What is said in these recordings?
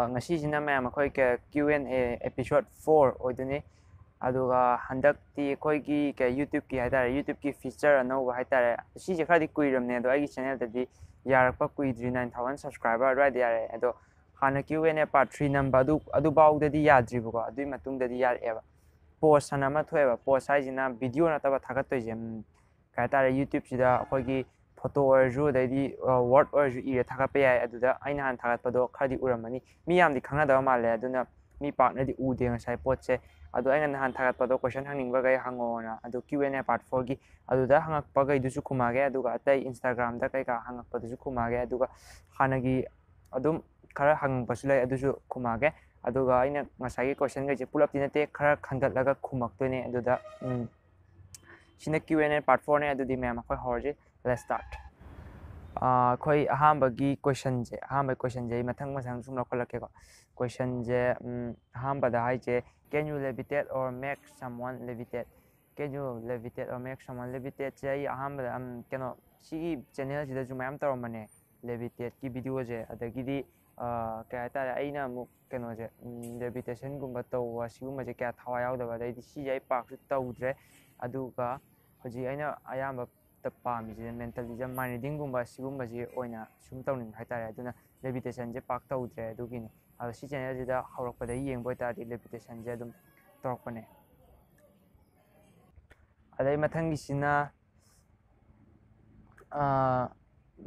Ngasisina mayam akhoi ke Q&A episode 4 oiduni aduga handakti khoi ki ke YouTube ki haitare YouTube ki feature anova haitare si je khadi kuiramne ado agi channel dadi yarakpa kuidri 9000 subscriber right yare ado hana Q&A part 3 number adu baw dadi yadri buko adu matung dadi yar eba post hanama thoeba post haijina video na taba thagat toije haitare YouTube sida khoi ki photo orju dadi word orju ire thagapa yai aduda aina han thagatpado khadi uramani mi yamdi khangnada male aduna mi partner di ude ngasai potse adu aina han thagatpado question hangingba gai hangona adu Q&A part 4 gi aduda hangakpa gai dusu khumage aduga atai Instagram da kai ka hangakpa dusu khumage aduga hanagi adum khara hangpasu lai adusu khumage aduga aina ngasai question gai je pulap dinate khara khangatlaga khumaktone aduda sina Q&A part 4 ne adudi ma'am khoi horje. Let's start. Khoi ahambagi question je mathang masang sum lokalake ko question je ahamba da hai je can you levitate or make someone levitate? Can you levitate or make someone levitate? Je ahamba keno si channel jida jumayam taramane levitate ki video je adagidi kaya tare aina mu keno je levitation gumba tawa siguma je kya thawa yaudaba dai si jai pak su tawdre aduga hoji aina ayamba pamije mentalism mind reading gumba sigumba ji oina sum tawning haitare aduna levitation je pak tawdre adugini ado si channel jida hawrakpada yengbo tari levitation je adum torpane adai mathangi sina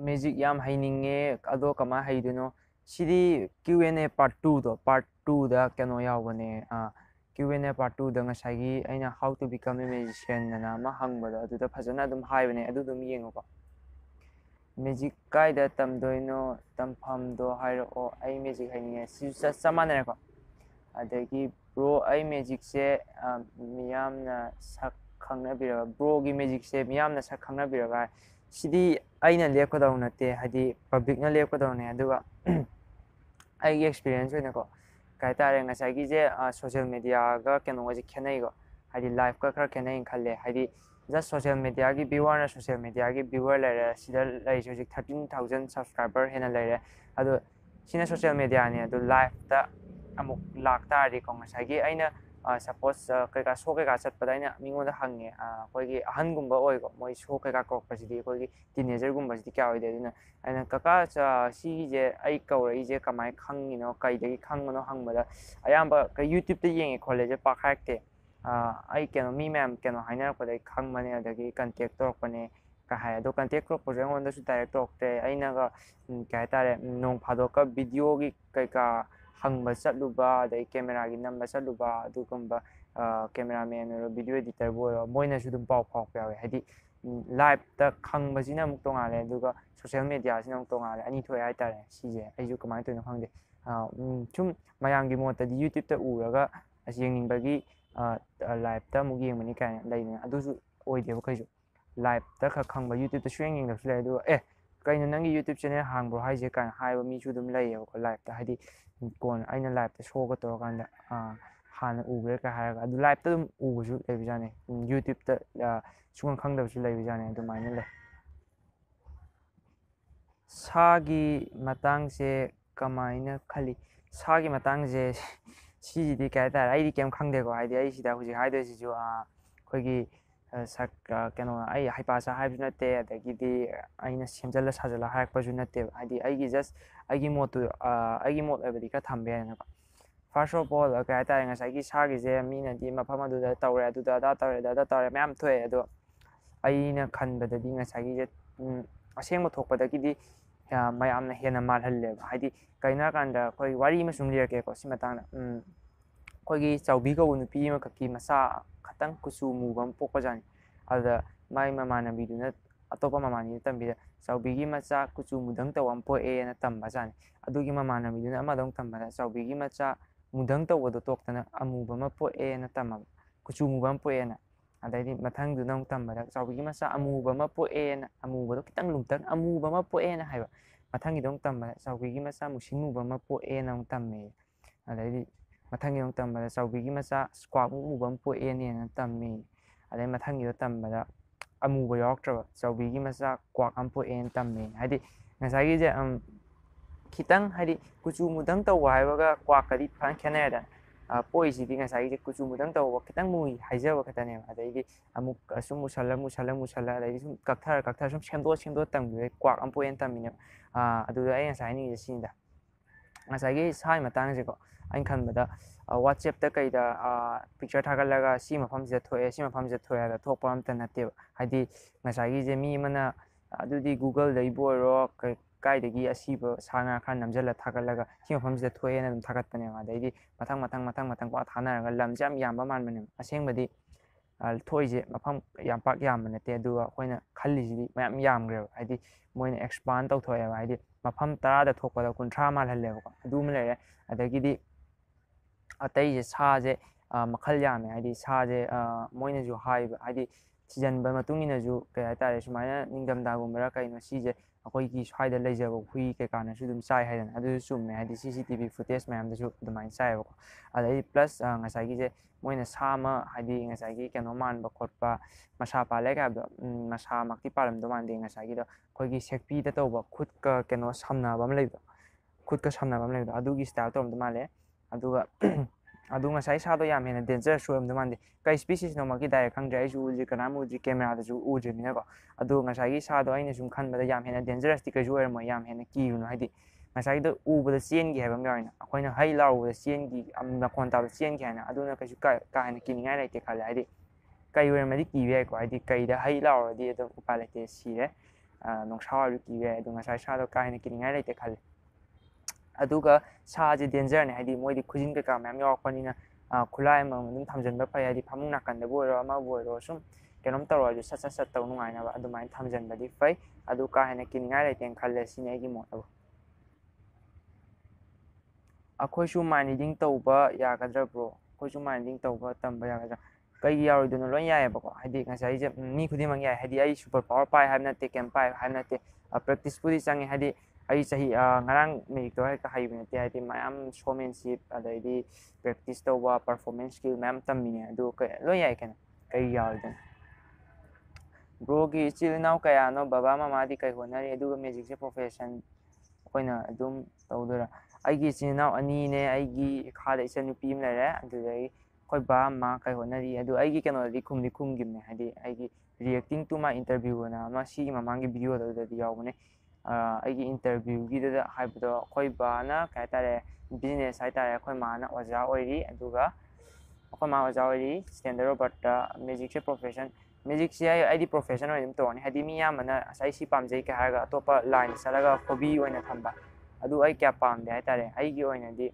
magic yam haininge ado kama haiduno sidi Q&A part 2 da keno yawbane Q&A part 2 da ngasagi aina how to become a magician na ma hangbada aduda phajana dum haibane adudum yengoba magic kai da tamdoino tampham do hairo ai magic haininge si samana ko adagi bro ai magic se miyamna sak khangna bira bro gi magic se miyamna sak khangna bira sidi aina lepkadaw nate hadi public na lepkadaw ne aduga ai experience oina ko kai tare ngasagi je social media ga keno waji khenai go hadi live ka khar khenai khalle hadi just social media gi viewer na social media gi viewer lere sida lai joji 13000 subscriber hena lere ado sina social media ne ado live ta amuk lakta ri ko ngasagi aina suppose kai ka show kai ka chat padaina mingoda hange koi gi ahan gumba oi go moi show kai ka krok pasidi koi gi teenager gumba sidi kya oi de dina aina kaka si je ai kauri je kamai khangino kai de khangno hangmada ayamba kai YouTube te yenge college pa khakte ai keno mi ma'am keno haina padai khangmane adagi contact torpane ka hai do contact ko project on da su direct torte aina ga kai tare nong phado ka video gi kai ka hangba chatluba dai camera gi namba chatluba adugumba cameraman or video editor bo moina su dum pau phok yawe hadi live ta khangba sina muk tongale aduga social media sina muk tongale ani thoi ai tare sije aiju kamai toino khangde chum mayang gi mota di YouTube ta uraga asiyeng bagi live ta muk yengmani kai laina adusu oide ba kaisu live ta khangba YouTube ta swing da sule adu kaino nangi YouTube channel hangbro haije kan haiba mi chu dum laye ko live ta hadi kon aina live ta show ga to kanda hana ubre ka haraga adu live ta dum ubusu lebijane YouTube ta sungang khangdabusu lebijane adu maina le sagi matang se kamaina khali sagi matang je si di kai ta ai di kem khangde ko ai di ai sida huji hai de si ju khoi gi sak keno ai haipa sa haibju nate adagi di aina semjala sajala harakpa ju nate ai di ai gi just ai gi mot abadi ka thambe na first of all kai ta ngasai gi sagi je mina di mafam adu da tawre adu da tawre ma'am thoe ado aina khanbada di ngasai gi je asengma thokpada gi di mayamna hena malhalle haidi kaina kanda khoi wari ma sum lirke ko simatang khoi gi chawbi ko nupi ma kaki masa khatang kusu mubam pokpa jani ada mai mamana biduna atopa mamani tambi chawbi gi macha kuchu mudang tawam po e na tamba jani adugi mamana biduna amadong tamba chawbi gi macha mudang tawdo toktana amuba ma po e na tamma kuchu muba ama po'eena ꯑꯗꯩꯗꯤ ꯃꯊꯪꯗꯨꯅ ꯑꯃꯨꯛ ꯇꯝꯕꯗ ꯆꯥꯎꯕꯤꯒꯤ ꯃꯆꯥ ꯑꯃꯨꯕ ꯑꯃ ꯄꯣꯛꯑꯦꯅ ꯑꯃꯨꯕꯗꯣ ꯈꯤꯇꯪ ꯂꯨꯝꯇꯛ ꯑꯃꯨꯕ ꯑꯃ ꯄꯣꯛꯑꯦꯅ ꯍꯥꯏꯕ ꯃꯊꯪꯒꯤꯗꯣ ꯑꯃꯨꯛ ꯇꯝꯕꯗ ꯆꯥꯎꯕꯤꯒꯤ ꯃꯆꯥ ꯃꯨꯁꯤꯟ ꯃꯨꯕ ꯑꯃ ꯄꯣꯛꯑꯦꯅ ꯑꯃꯨꯛ ꯇꯝꯃꯦ ꯑꯗꯩꯗꯤ ꯃꯊꯪꯒꯤ ꯑꯃꯨꯛ ꯇꯝꯕꯗ ꯆꯥꯎꯕꯤꯒꯤ ꯃꯆꯥ ꯁ꯭ꯀ꯭ꯋꯥꯛ ꯃꯨꯕ ꯑꯃ ꯄꯣꯛꯑꯦꯅ ꯇꯝꯃꯦ ꯑꯗꯩ ꯃꯊꯪꯒꯤꯗꯣ ꯇꯝꯕꯗ ꯑꯃꯨꯕ ꯌꯥꯎꯔꯛꯇ꯭ꯔꯕ ꯆꯥꯎꯕꯤꯒꯤ ꯃꯆꯥ ꯀ꯭ꯋꯥꯛ ꯑꯃ ꯄꯣꯛꯑꯦꯅ ꯇꯝꯃꯦ ꯍꯥꯏꯗꯤ ꯉꯁꯥꯏꯒꯤꯁꯦ khitang hari kuchu mudang tau waibaga kwakadi phan khenayada poisidi ngasai kuchu mudang tau khitang mui haijaba khatane adai amuk asum musalla adai sum kakthar sum semdo tambe kwak am poen tamine adu ai ngasai ni sinda ngasai gi sai matang je ko ain khanbada WhatsApp ta kaida picture thagalaga si mafam je thoe si mafam je thoe da thokpa am ta natte haidi ngasai gi je mi mana adudi Google dai boiro kaidagi asiba sanga khan namjala thagalaga si mafamsida thoena dum thagatpane adai matang kwa thanaraga lamje am yamba manbane asengbadi thoise mafam yam pak yamba nate adu akoina khallisidi mayam yamgre haidi moina expand tawthoya haidi mafam 10 da thokpada 30 mal halle ko adu ma lere adagidi atai je sa je makhal yame haidi sa je moina ju haiba haidi sijanba matungina ju kay tare sumaina ningdamda gumbara kaino sije ꯑꯩꯈꯣꯏꯒꯤ ꯁ꯭ꯋꯥꯏꯗ ꯂꯩꯖꯕ ꯍꯨꯏ ꯀꯩꯀꯥꯅꯁꯨ ꯑꯗꯨꯝ ꯆꯥꯏ ꯍꯥꯏꯗꯅ ꯑꯗꯨꯁꯨ ꯆꯨꯝꯃꯦ ꯍꯥꯏꯗꯤ CCTV ꯐꯨꯇꯦꯖ ꯃꯌꯥꯝꯗꯁꯨ ꯑꯗꯨꯃꯥꯏꯅ ꯆꯥꯏꯌꯦꯕꯀꯣ ꯑꯗꯩ ꯄ꯭ꯂꯁ ꯉꯁꯥꯏꯒꯤꯁꯦ ꯃꯣꯏꯅ ꯁꯥ ꯑꯃ ꯍꯥꯏꯗꯤ ꯉꯁꯥꯏꯒꯤ ꯀꯩꯅꯣ ꯃꯥꯟꯕ ꯈꯣꯠꯄ ꯃꯁꯥ ꯄꯥꯜꯂꯦ ꯍꯥꯏꯕꯗꯣ ꯃꯁꯥꯃꯛꯇꯤ ꯄꯥꯜꯂꯝꯗꯧ ꯃꯥꯟꯗꯦ ꯉꯁꯥꯏꯒꯤꯗꯣ ꯑꯩꯈꯣꯏꯒꯤ ꯁꯦꯛꯄꯤꯗ ꯇꯧꯕ ꯈꯨꯠꯀ ꯀꯩꯅꯣ ꯁꯝꯅꯕ ꯑꯃ ꯂꯩꯕꯗꯣ ꯈꯨꯠꯀ ꯁꯝꯅꯕ ꯑꯃ ꯂꯩꯕꯗꯣ ꯑꯗꯨꯒꯤ ꯁ꯭ꯇꯥꯏꯜ ꯇꯧꯔꯝꯗꯧ ꯃꯥꯜꯂꯦ ꯑꯗꯨꯒ ꯑꯗꯨ ꯉꯁꯥꯏ ꯁꯥꯗꯣ ꯌꯥꯝ ꯍꯦꯟꯅ ꯗꯦꯟꯖꯔꯁꯨ ꯑꯣꯏꯔꯝꯗꯧ ꯃꯥꯟꯗꯦ ꯀꯩ ꯁ꯭ꯄꯤꯁꯤꯁꯅꯣꯃꯛꯀꯤ ꯗꯥꯏꯔꯦꯛ ꯈꯪꯗ꯭ꯔꯦ ꯑꯩꯁꯨ ꯎꯗ꯭ꯔꯤ ꯀꯅꯥꯝ ꯎꯗ꯭ꯔꯤ ꯀꯦꯃꯦꯔꯥꯗꯁꯨ ꯎꯗ꯭ꯔꯤꯕꯅꯤꯅꯀꯣ ꯑꯗꯨ ꯉꯁꯥꯏꯒꯤ ꯁꯥꯗꯣ ꯑꯩꯅ ꯁꯨꯝ ꯈꯟꯕꯗ ꯌꯥꯝ ꯍꯦꯟꯅ ꯗꯦꯟꯖꯔꯁꯇꯤ ꯀꯩꯁꯨ ꯑꯣꯏꯔꯝꯃꯣꯏ ꯌꯥꯝ ꯍꯦꯟꯅ ꯀꯤꯔꯨꯅꯨ ꯍꯥꯏꯗꯤ ꯉꯁꯥꯏꯒꯤꯗꯣ ꯎꯕꯗ ꯆꯦꯟꯒꯤ ꯍꯥꯏꯕ ꯑꯃ ꯌꯥꯎꯋꯤꯅ ꯑꯩꯈꯣꯏꯅ ꯍꯩ ꯂꯥꯎꯕꯗ ꯆꯦꯟꯒꯤ ꯃꯈꯣꯟ ꯇꯥꯕꯗ ꯆꯦꯟꯒꯤ ꯍꯥꯏꯅ ꯑꯗꯨꯅ ꯀꯩꯁꯨ ꯀꯥ ꯍꯦꯟꯅ ꯀꯤꯅꯤꯡꯉꯥꯏ ꯂꯩꯇꯦ ꯈꯜꯂꯦ ꯍꯥꯏꯗꯤ ꯀꯩ ꯑꯣꯏꯔꯝꯃꯗꯤ ꯀꯤꯕ ꯌꯥꯏꯀꯣ ꯍꯥꯏꯗꯤ ꯀꯩꯗ ꯍꯩ ꯂꯥꯎꯔꯗꯤ ꯑꯗꯨꯝ ꯎꯄꯥꯏ ꯂꯩꯇꯦ ꯁꯤꯔꯦ ꯅꯣꯡꯁꯥ ꯑꯣꯏꯔꯁꯨ ꯀꯤꯕ ꯌꯥꯏ ꯑꯗꯣ ꯉꯁꯥꯏ ꯁꯥꯗꯣ ꯀꯥ ꯍꯦꯟꯅ ꯀꯤꯅꯤꯡꯉꯥꯏ ꯂꯩꯇꯦ ꯈꯜꯂꯦ ꯑꯗꯨꯒ ꯁꯥꯁꯦ ꯗꯦꯟꯖꯔꯅꯦ ꯍꯥꯏꯗꯤ ꯃꯣꯏꯗꯤ ꯈꯨꯖꯤꯟ ꯀꯩꯀꯥ ꯃꯌꯥꯝ ꯌꯥꯎꯔꯛꯄꯅꯤꯅ ꯈꯨꯠꯂꯥꯏ ꯑꯃꯃꯝ ꯑꯗꯨꯝ ꯊꯝꯖꯤꯟꯕ ꯐꯩ ꯍꯥꯏꯗꯤ ꯐꯃꯨꯡ ꯅꯥꯀꯟꯗꯕꯨ ꯑꯣꯏꯔꯣ ꯑꯃꯕꯨ ꯑꯣꯏꯔꯣ ꯁꯨꯝ ꯀꯩꯅꯣꯝ ꯇꯧꯔꯁꯨ ꯁꯠ ꯇꯧ ꯅꯨꯡꯉꯥꯏꯅꯕ ꯑꯗꯨꯃꯥꯏꯅ ꯊꯝꯖꯤꯟꯕꯗꯤ ꯐꯩ ꯑꯗꯨ ꯀꯥ ꯍꯦꯟꯅ ꯀꯤꯅꯤꯡꯉꯥꯏ ꯂꯩꯇꯦꯅ ꯈꯜꯂꯦ ꯁꯤꯅꯤ ꯑꯩꯒꯤ ꯃꯣꯠꯇꯕꯨ ꯑꯩꯈꯣꯏꯁꯨ ꯃꯥꯏꯟ ꯔꯤꯗꯤꯡ ꯇꯧꯕ ꯌꯥꯒꯗ꯭ꯔꯥ ꯕ꯭ꯔꯣ ꯑꯩꯈꯣꯏꯁꯨ ꯃꯥꯏꯟ ꯔꯤꯗꯤꯡ ꯇꯧꯕ ꯇꯝꯕ ꯌꯥꯒꯗ꯭ꯔꯥ ꯀꯩꯒꯤ ꯌꯥꯔꯣꯏꯗꯣꯏꯅꯣ ꯂꯣꯏ ꯌꯥꯏꯑꯕꯀꯣ ꯍꯥꯏꯗꯤ ꯉꯁꯥꯏꯁꯦ ꯃꯤ ꯈꯨꯗꯤꯡꯃꯛ ꯌꯥꯏ ꯍꯥꯏꯗꯤ ꯑꯩ ꯁꯨꯄꯔ ꯄꯥꯋꯔ ꯄꯥꯏ ꯍꯥꯏꯕ ꯅꯠꯇꯦ ꯀꯩꯝ ꯄꯥꯏ ꯍꯥꯏꯕ ꯅꯠꯇꯦ ꯄ꯭ꯔꯦꯛꯇꯤꯁꯄꯨꯗꯤ ꯆꯪꯉꯦ ꯍꯥꯏꯗꯤ ꯑꯩ ꯆꯍꯤ ꯉꯔꯥꯡ ꯃꯦꯖꯤꯛꯇꯣ ꯍꯦꯛꯇ ꯍꯩꯕ ꯅꯠꯇꯦ ꯍꯥꯏꯗꯤ ꯃꯌꯥꯝ ꯁꯣꯃꯦꯟꯁꯤꯞ ꯑꯗꯩꯗꯤ ꯄ꯭ꯔꯦꯛꯇꯤꯁ ꯇꯧꯕ ꯄꯔꯐꯣꯔꯃꯦꯟꯁ ꯁ꯭ꯀꯤꯜ ꯃꯌꯥꯝ ꯇꯝꯃꯤꯅꯦ ꯑꯗꯨ ꯂꯣꯏ ꯌꯥꯏ ꯀꯩꯅꯣ ꯀꯩ ꯌꯥꯔꯣꯏꯗꯣꯏꯅꯣ ꯕ꯭ꯔꯣꯒꯤ ꯏꯆꯤꯜ ꯏꯅꯥꯎ ꯀꯌꯥꯅꯣ ꯕꯕꯥ ꯃꯃꯥꯗꯤ ꯀꯩ ꯍꯣꯠꯅꯔꯤ ꯑꯗꯨꯒ ꯃꯦꯖꯤꯛꯁꯦ ꯄ꯭ꯔꯣꯐꯦꯁꯟ ꯑꯩꯈꯣꯏꯅ ꯑꯗꯨꯝ ꯇꯧꯗꯣꯏꯔꯥ ꯑꯩꯒꯤ ꯏꯆꯤꯜ ꯏꯅꯥꯎ ꯑꯅꯤꯅꯦ ꯑꯩꯒꯤ ꯏꯈꯥꯗ ꯏꯆꯟꯅꯨꯄꯤ ꯑꯃ ꯂꯩꯔꯦ ꯑꯗꯨꯗꯒꯤ ꯑꯩꯈꯣꯏ ꯕꯥ ꯃꯥ ꯀꯩ ꯍꯣꯠꯅꯔꯤ ꯑꯗꯨ ꯑꯩꯒꯤ ꯀꯩꯅꯣꯗꯗꯤ ꯈꯨꯝꯈꯤꯕꯅꯦ ꯍꯥꯏꯗꯤ ꯑꯩꯒꯤ ꯔꯤꯌꯦꯛꯇꯤꯡ ꯇꯨ ꯃꯥꯏ ꯏꯟꯇꯔꯚꯤꯌꯨ ꯑꯅ ꯑꯃ ꯁꯤꯒꯤ ꯃꯃꯥꯡꯒꯤ ꯚꯤꯗꯤꯑꯣꯗ ꯑꯗꯨꯗꯗꯤ ꯌꯥꯎꯕꯅꯦ ꯑꯩꯒꯤ ꯏꯟꯇꯔꯚꯤꯌꯨꯒꯤꯗꯨꯗ ꯍꯥꯏꯕꯗꯣ ꯑꯩꯈꯣꯏ ꯕꯥꯅ ꯀꯩ ꯍꯥꯏꯇꯥꯔꯦ ꯕꯤꯖꯤꯅꯦꯁ ꯍꯥꯏꯇꯥꯔꯦ ꯑꯩꯈꯣꯏ ꯃꯥꯅ ꯑꯣꯖꯥ ꯑꯣꯏꯔꯤ ꯑꯗꯨꯒ ꯑꯩꯈꯣꯏ ꯃꯥ ꯑꯣꯖꯥ ꯑꯣꯏꯔꯤ ꯁ꯭ꯇꯦꯟꯗꯔꯠ ꯔꯣꯕꯔꯠꯇ ꯃꯦꯖꯤꯛꯁꯦ ꯄ꯭ꯔꯣꯐꯦꯁꯟ ꯃꯦꯖꯤꯛꯁꯦ ꯑꯩꯗꯤ ꯄ꯭ꯔꯣꯐꯦꯁꯟ ꯑꯣꯏꯅ ꯑꯗꯨꯝ ꯇꯧꯔꯅꯤ ꯍꯥꯏꯗꯤ ꯃꯤ ꯑꯌꯥꯝꯕꯅ ꯑꯩ ꯁꯤ ꯄꯥꯝꯖꯩ ꯀꯩ ꯍꯥꯏꯔꯒ ꯑꯇꯣꯞꯄ ꯂꯥꯏꯟ ꯆꯠꯂꯒ ꯍꯣꯕꯤ ꯑꯣꯏꯅ ꯊꯝꯕ ꯑꯗꯨ ꯑꯩ ꯀꯌꯥ ꯄꯥꯝꯗꯦ ꯍꯥꯏꯇꯥꯔꯦ ꯑꯩꯒꯤ ꯑꯣꯏꯅꯗꯤ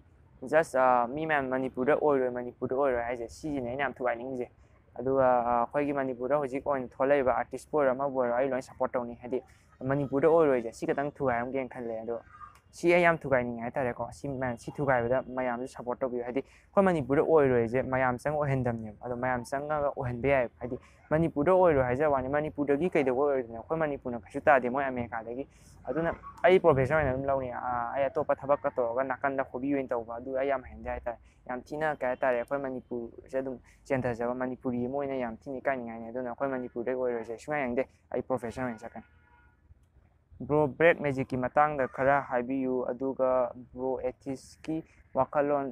ꯖꯁ ꯃꯤ ꯃꯌꯥꯝ ꯃꯅꯤꯄꯨꯔꯗ ꯑꯣꯏꯔꯣꯏ ꯍꯥꯏꯁꯦ ꯁꯤꯁꯤꯅꯦ ꯑꯩꯅ ꯌꯥꯝ ꯊꯨꯒꯥꯏꯅꯤꯡꯉꯤꯁꯦ ꯑꯗꯨꯒ ꯑꯩꯈꯣꯏꯒꯤ ꯃꯅꯤꯄꯨꯔꯗ ꯍꯧꯖꯤꯛ ꯑꯣꯏꯅ ꯊꯣꯛꯂꯛꯏꯕ ꯑꯥꯔꯇꯤꯁꯄꯨ ꯑꯣꯏꯔꯣ ꯑꯃꯕꯨ ꯑꯣꯏꯔꯣ ꯑꯩ ꯂꯣꯏ ꯁꯞꯄꯣꯔꯠ ꯇꯧꯅꯤ ꯍꯥꯏꯗꯤ ꯃꯅꯤꯄꯨꯔꯗ ꯑꯣꯏꯔꯣꯏꯁꯦ ꯁꯤ ꯈꯤꯇꯪ ꯊꯨꯒꯥꯏꯔꯝꯒꯦꯅ ꯈꯜꯂꯦ ꯑꯗꯣ ꯁꯤ ꯑꯩ ꯌꯥꯝ ꯊꯨꯒꯥꯏꯅꯤꯡꯉꯦ ꯍꯥꯏꯇꯥꯔꯦꯀꯣ ꯁꯤ ꯊꯨꯒꯥꯏꯕꯗ ꯃꯌꯥꯝꯁꯨ ꯁꯞꯄꯣꯔꯠ ꯇꯧꯕꯤꯌꯨ ꯍꯥꯏꯗꯤ ꯑꯩꯈꯣꯏ ꯃꯅꯤꯄꯨꯔꯗ ꯑꯣꯏꯔꯣꯏꯁꯦ ꯃꯌꯥꯝ ꯆꯪ ꯑꯣꯏꯍꯟꯗꯕꯅꯦꯕ ꯑꯗꯣ ꯃꯌꯥꯝ ꯆꯪꯉꯒ ꯑꯣꯏꯍꯟꯕ ꯌꯥꯏ ꯍꯥꯏꯗꯤ ꯃꯅꯤꯄꯨꯔꯗ ꯑꯣꯏꯔꯣꯏ ꯍꯥꯏꯖꯕ ꯋꯥꯅꯤ ꯃꯅꯤꯄꯨꯔꯗꯒꯤ ꯀꯩꯗꯧꯕ ꯑꯣꯏꯔꯣꯏꯗꯣꯏꯅꯣ ꯑꯩꯈꯣꯏ ꯃꯅꯤꯄꯨꯔꯅ ꯀꯩꯁꯨ ꯇꯥꯗꯦ ꯃꯣꯏ ꯑꯃꯦꯔꯤꯀꯥꯗꯒꯤ ꯑꯗꯨꯅ ꯑꯩ ꯄ꯭ꯔꯣꯐꯦꯁꯟ ꯑꯣꯏꯅ ꯑꯗꯨꯝ ꯂꯧꯅꯤ ꯑꯩ ꯑꯇꯣꯞꯄ ꯊꯕꯛꯀ ꯇꯧꯔꯒ ꯅꯥꯀꯟꯗ ꯍꯣꯕꯤ ꯑꯣꯏꯅ ꯇꯧꯕ ꯑꯗꯨ ꯑꯩ ꯌꯥꯝ ꯍꯩꯅꯗꯦ ꯍꯥꯏꯇꯥꯔꯦ ꯌꯥꯝ ꯊꯤꯅ ꯀꯩ ꯍꯥꯏꯇꯥꯔꯦ ꯑꯩꯈꯣꯏ ꯃꯅꯤꯄꯨꯔꯁꯦ ꯑꯗꯨꯝ ꯆꯦꯟꯊꯖꯕ ꯃꯅꯤꯄꯨꯔꯤ ꯑꯃ ꯑꯣꯏꯅ ꯌꯥꯝ ꯊꯤꯅ ꯏꯀꯥꯏꯅꯤꯡꯉꯥꯏꯅꯤ ꯑꯗꯨꯅ ꯑꯩꯈꯣꯏ ꯃꯅꯤꯄꯨꯔꯗꯒꯤ ꯑꯣꯏꯔꯣꯏꯁꯦ ꯁꯨꯡꯌꯥ ꯌꯦꯡꯗꯦ ꯑꯩ ꯄ꯭ꯔꯣꯐꯦꯁꯟ ꯑꯣꯏꯅ ꯆꯠꯀꯅꯤ ꯕ꯭ꯔꯣ ꯕ꯭ꯂꯦꯛ ꯃꯦꯖꯤꯛꯀꯤ ꯃꯇꯥꯡꯗ ꯈꯔ ꯍꯥꯏꯕꯤꯌꯨ ꯑꯗꯨꯒ ꯕ꯭ꯔꯣ ꯑꯦꯊꯤꯁꯀꯤ ꯋꯥꯈꯜꯂꯣꯟ